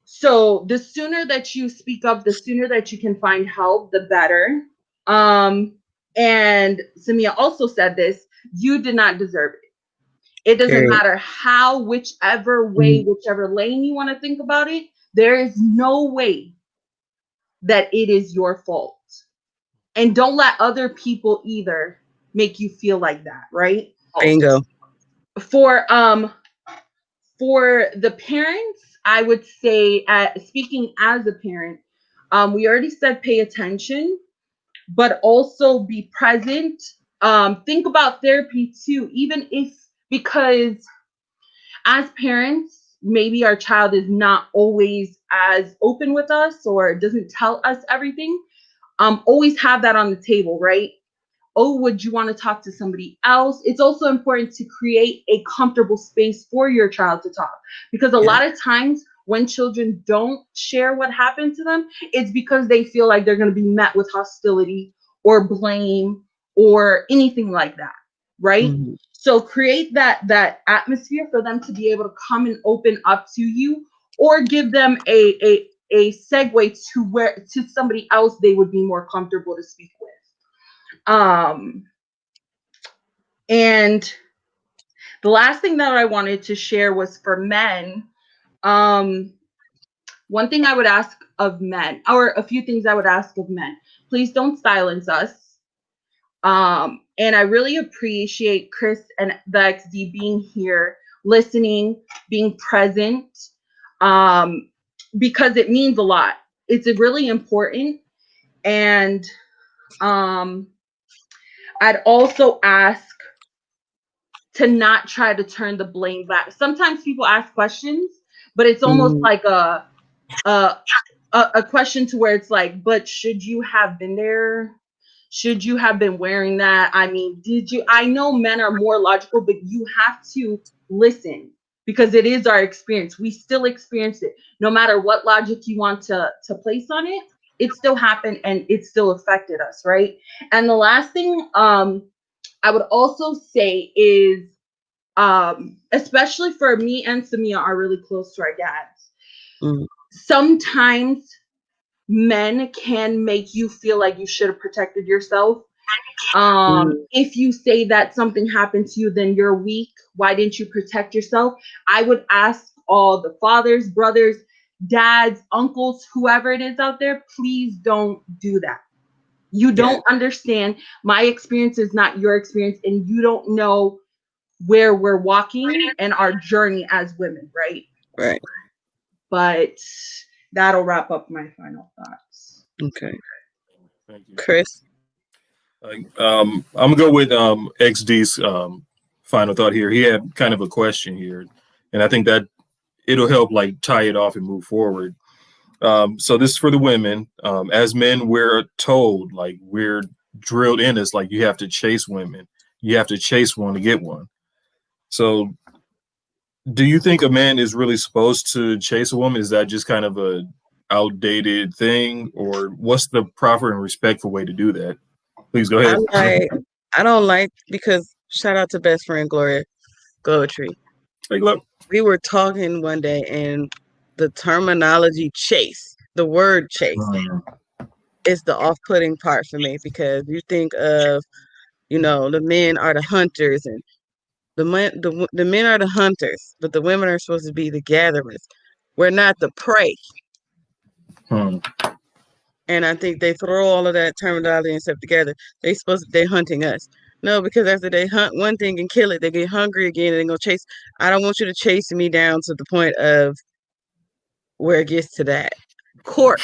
So the sooner that you speak up, the sooner that you can find help, the better. And Samia also said this: you did not deserve it. It doesn't Period. matter how, whichever way, Mm, whichever lane you want to think about it, there is no way that it is your fault. And don't let other people either make you feel like that, right? bingo. For the parents, I would say, speaking as a parent, we already said pay attention, but also be present. Think about therapy too, even if, because as parents, maybe our child is not always as open with us or doesn't tell us everything. Always have that on the table, right? Oh, would you want to talk to somebody else? It's also important to create a comfortable space for your child to talk, because a Yeah. lot of times when children don't share what happened to them, it's because they feel like they're going to be met with hostility or blame or anything like that, right? Mm-hmm. So create that atmosphere for them to be able to come and open up to you, or give them a segue to somebody else they would be more comfortable to speak with. um And the last thing that I wanted to share was for men. One thing I would ask of men, or a few things I would ask of men. Please don't silence us. And I really appreciate Chris and the XD being here, listening, being present, because it means a lot. It's really important. And I'd also ask to not try to turn the blame back. Sometimes people ask questions, but it's almost like a question to where it's like, but should you have been there? Should you have been wearing that? I mean, did you? I know men are more logical, but you have to listen because it is our experience. We still experience it. No matter what logic you want to place on it, it still happened and it still affected us, right? And the last thing I would also say is, especially for me and Samia are really close to our dads. Sometimes men can make you feel like you should have protected yourself. If you say that something happened to you, then you're weak. Why didn't you protect yourself? I would ask all the fathers, brothers, dads, uncles, whoever it is out there, please don't do that. You don't understand. My experience is not your experience, and you don't know where we're walking and our journey as women, right? Right. But that'll wrap up my final thoughts. Okay. Thank you. Chris? I'm gonna go with XD's final thought here. He had kind of a question here, and I think that it'll help like tie it off and move forward. So this is for the women. As men, we're told, like we're drilled in us, like you have to chase women. You have to chase one to get one. So do you think a man is really supposed to chase a woman? Is that just kind of a outdated thing, or what's the proper and respectful way to do that? Please go ahead. I don't like, because shout out to best friend Gloria Goetry. Hey, look. We were talking one day and the terminology chase, the word chase, is the off-putting part for me, because you think of, the men are the hunters and the men are the hunters, but the women are supposed to be the gatherers. We're not the prey. And I think they throw all of that terminology and stuff together. They're hunting us. No, because after they hunt one thing and kill it, they get hungry again and they go chase. I don't want you to chase me down to the point of where it gets to that. Court,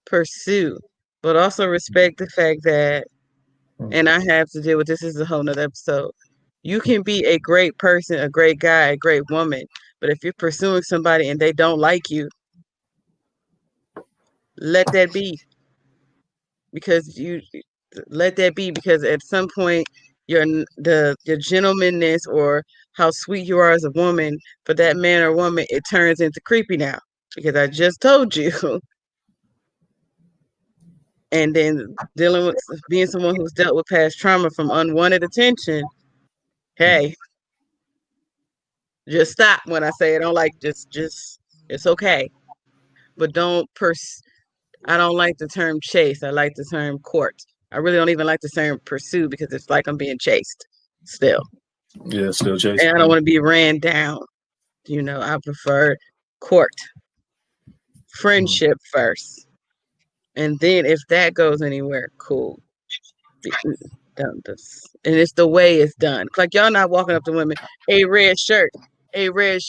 pursue, but also respect the fact that, and I have to deal with this is a whole nother episode. You can be a great person, a great guy, a great woman, but if you're pursuing somebody and they don't like you, let that be. Because at some point your gentlemanness or how sweet you are as a woman, for that man or woman, it turns into creepy now, because I just told you. And then dealing with being someone who's dealt with past trauma from unwanted attention, hey, just stop when I say it. Don't like just it's okay, but I don't like the term chase. I like the term court. I really don't even like the term pursue, because it's like I'm being chased still. Yeah, still chasing. And I don't want to be ran down. I prefer court, friendship first. And then if that goes anywhere, cool. And it's the way it's done. Like y'all not walking up to women, a red shirt. It's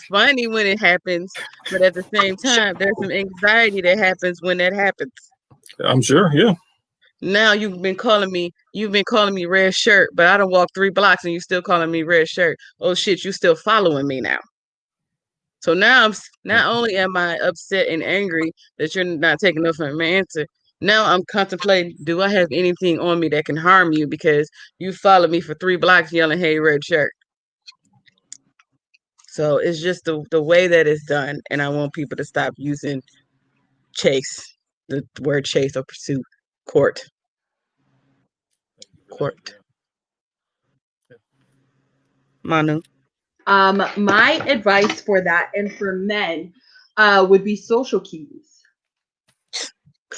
funny when it happens, but at the same time, there's some anxiety that happens when that happens. I'm sure, yeah. Now you've been calling me red shirt, but I don't walk 3 blocks and you still calling me red shirt. Oh shit, you still following me now. So now not only am I upset and angry that you're not taking enough of my answer, now I'm contemplating, do I have anything on me that can harm you because you followed me for 3 blocks yelling, hey, red shirt. So it's just the way that it's done. And I want people to stop using chase, the word chase or pursuit, court. Manu. My advice for that and for men would be social cues.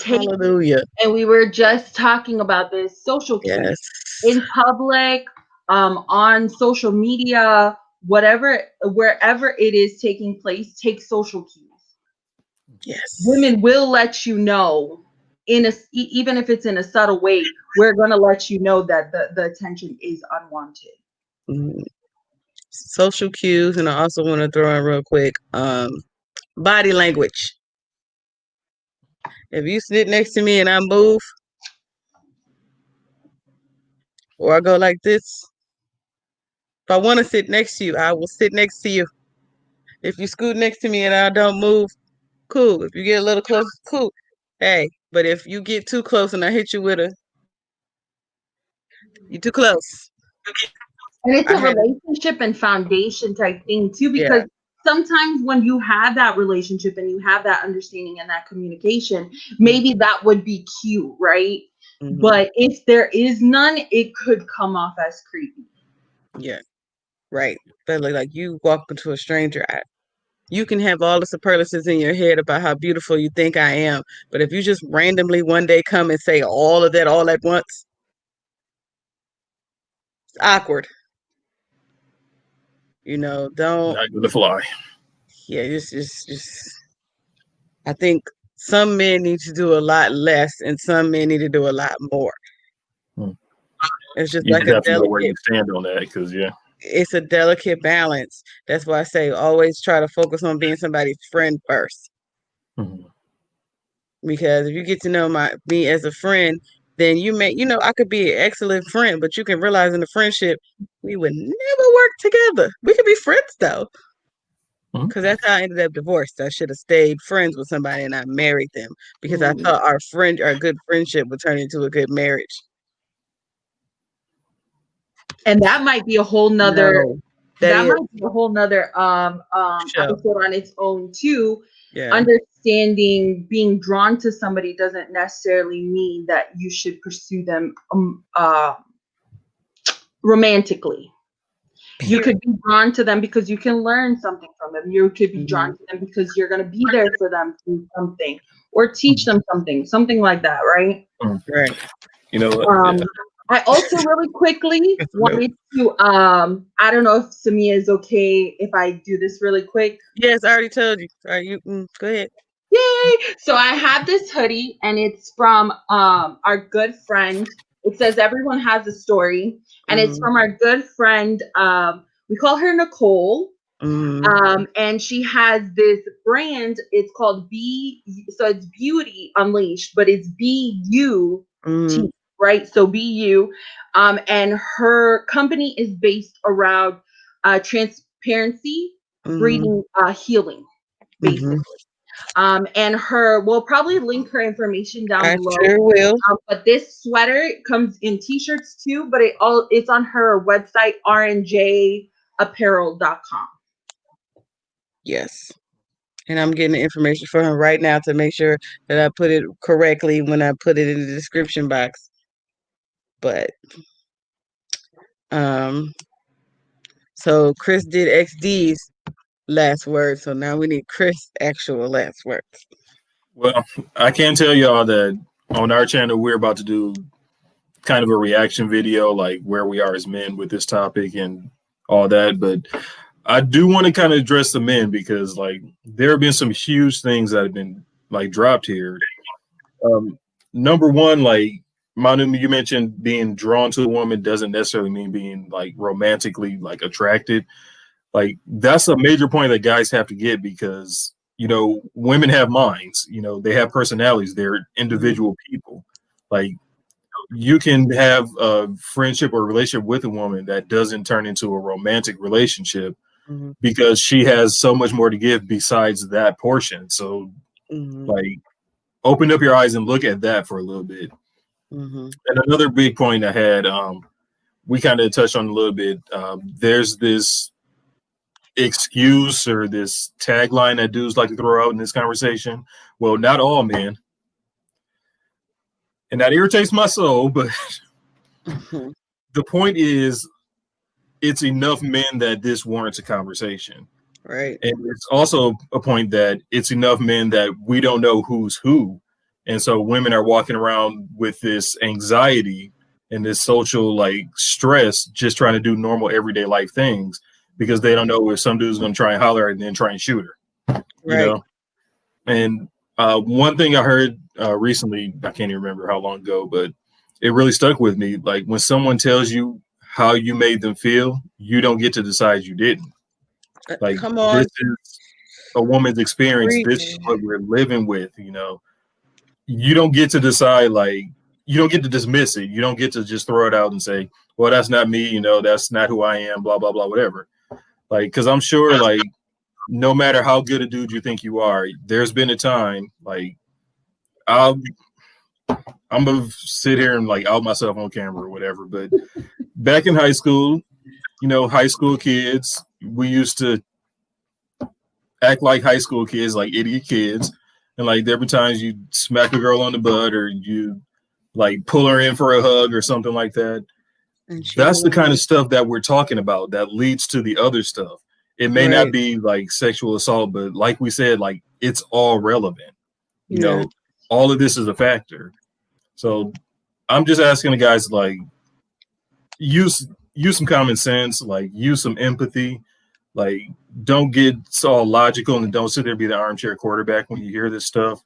Hallelujah. and we were just talking about this, social cues Yes. in public, on social media, whatever, wherever it is taking place, take social cues. Yes. Women will let you know even if it's in a subtle way, we're going to let you know that the attention is unwanted. Mhm. Social cues, and I also want to throw in real quick, body language. If you sit next to me and I move or I go like this, if I want to sit next to you, I will sit next to you. If you scoot next to me and I don't move, cool. If you get a little close, cool. Hey, but if you get too close and I hit you with you too close. And it's I a have, relationship and foundation type thing too, yeah. because sometimes when you have that relationship and you have that understanding and that communication, maybe that would be cute, right? Mhm. But if there is none, it could come off as creepy. Yeah, right. But like you walk into a stranger, you can have all the superlatives in your head about how beautiful you think I am, but if you just randomly one day come and say all of that all at once, it's awkward. Don't. Not gonna fly. Yeah, just. I think some men need to do a lot less, and some men need to do a lot more. Hmm. It's just You like just a have to know where delicate. you stand on that, because It's a delicate balance. That's why I say always try to focus on being somebody's friend first. Mhm. Because if you get to know me as a friend, then I could be an excellent friend, but you can realize in the friendship we would never work together. We could be friends though, Mhm. because that's how I ended up divorced. I should have stayed friends with somebody and I married them because I thought our good friendship would turn into a good marriage. And that might be a whole nother No, that is might be a whole nother show. episode on its own too. Yeah. Understanding being drawn to somebody doesn't necessarily mean that you should pursue them romantically. You could be drawn to them because you can learn something from them. You could be drawn to them because you're going to be there for them to do something or teach them something like that, right? Right. You know what? I also really quickly wanted to I don't know if Samia is okay if I do this really quick. Yes, I already told you. All right, you go ahead. Yay! So I have this hoodie and it's from our good friend. It says everyone has a story, and it's from our good friend. We call her Nicole. And she has this brand. It's called so it's Beauty Unleashed, but it's BUT, right? So BU. And her company is based around transparency, breeding, healing, basically. And we'll probably link her information down below. I sure will. But this sweater comes in t-shirts too, but it's on her website, Rnjapparel.com. Yes. And I'm getting the information for him right now to make sure that I put it correctly when I put it in the description box. But so Chris did XD's last word, so now we need Chris' actual last words. Well, I can tell y'all that on our channel we're about to do kind of a reaction video, like where we are as men with this topic and all that. But I do want to kind of address the men, because like there have been some huge things that have been like dropped here. Number one, like Manu, you mentioned being drawn to a woman doesn't necessarily mean being like romantically like attracted. Like that's a major point that guys have to get, because women have minds, they have personalities, they're individual people. Like you can have a friendship or relationship with a woman that doesn't turn into a romantic relationship because she has so much more to give besides that portion. So like open up your eyes and look at that for a little bit. And another big point I had, we kind of touched on a little bit. There's this excuse or this tagline that dudes like to throw out in this conversation. Well, not all men. And that irritates my soul, but the point is, it's enough men that this warrants a conversation. Right. And it's also a point that it's enough men that we don't know who's who And so women are walking around with this anxiety and this social like stress, just trying to do normal everyday life things because they don't know if some dude's going to try and holler and then try and shoot her, you Right. know? And one thing I heard recently, I can't even remember how long ago, but it really stuck with me. Like when someone tells you how you made them feel, you don't get to decide you didn't. Like Come this on. is a woman's experience. Preach. This is what we're living with, you know. You don't get to decide, like, you don't get to dismiss it. You don't get to just throw it out and say, well, that's not me, you know, that's not who I am, blah, blah, blah, whatever. Like, because I'm sure, like, no matter how good a dude you think you are, there's been a time, like, I'm gonna sit here and like out myself on camera or whatever. But back in high school, you know, high school kids, we used to act like high school kids, like idiot kids. And like there were times you smack a girl on the butt or you like pull her in for a hug or something like that. That's the kind of stuff that we're talking about that leads to the other stuff. It may not be like sexual assault, but like we said, like it's all relevant. You know, all of this is a factor. So I'm just asking the guys, like, use some common sense, like use some empathy, like don't get all logical and don't sit there and be the armchair quarterback when you hear this stuff.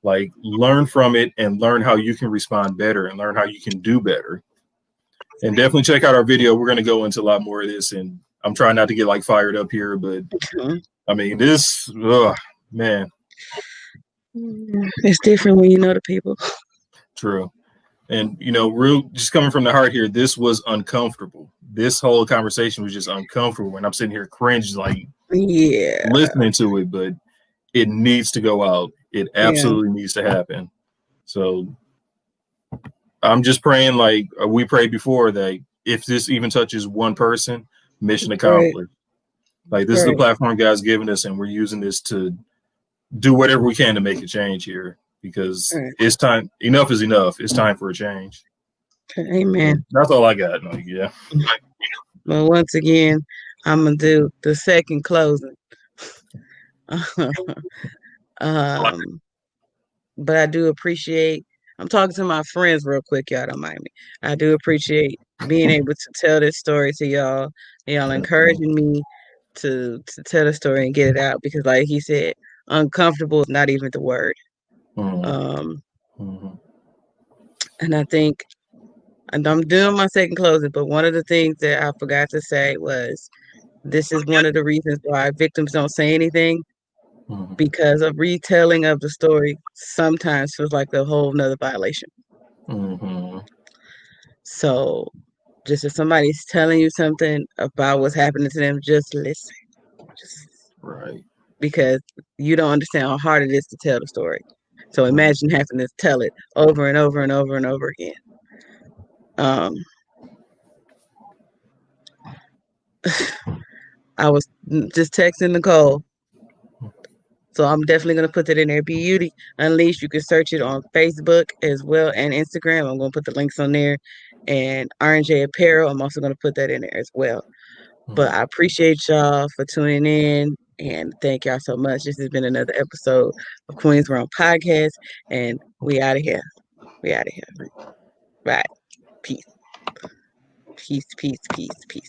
Like learn from it and learn how you can respond better and learn how you can do better. And definitely check out our video. We're going to go into a lot more of this, and I'm trying not to get like fired up here, but I mean this, man, it's different when you know the people. True. And you know, real just coming from the heart here, this was uncomfortable. This whole conversation was just uncomfortable, and I'm sitting here cringe like listening to it, but it needs to go out. It absolutely needs to happen. So I'm just praying, like we prayed before, that if this even touches one person, mission accomplished. Like this is the platform God's given us, and we're using this to do whatever we can to make a change here. Because it's time. Enough is enough. It's time for a change. Amen. That's all I got. Like, yeah. Well, once again, I'm gonna do the second closing. But I do appreciate. I'm talking to my friends real quick, y'all don't mind me. I do appreciate being able to tell this story to y'all. Y'all encouraging me to tell the story and get it out because, like he said, uncomfortable is not even the word. And I think, and I'm doing my second closing, but one of the things that I forgot to say was this is one of the reasons why victims don't say anything, because a retelling of the story sometimes feels like a whole nother violation. So just if somebody's telling you something about what's happening to them, just listen. Because you don't understand how hard it is to tell the story. So imagine having to tell it over and over and over and over again. I was just texting Nicole. So I'm definitely going to put that in there. Beauty Unleashed. You can search it on Facebook as well and Instagram. I'm going to put the links on there. And Rnjapparel, I'm also going to put that in there as well. But I appreciate y'all for tuning in. And thank y'all so much. This has been another episode of Queensrealmllc Podcast. And we out of here. We out of here. Right. Peace. Peace, peace, peace, peace.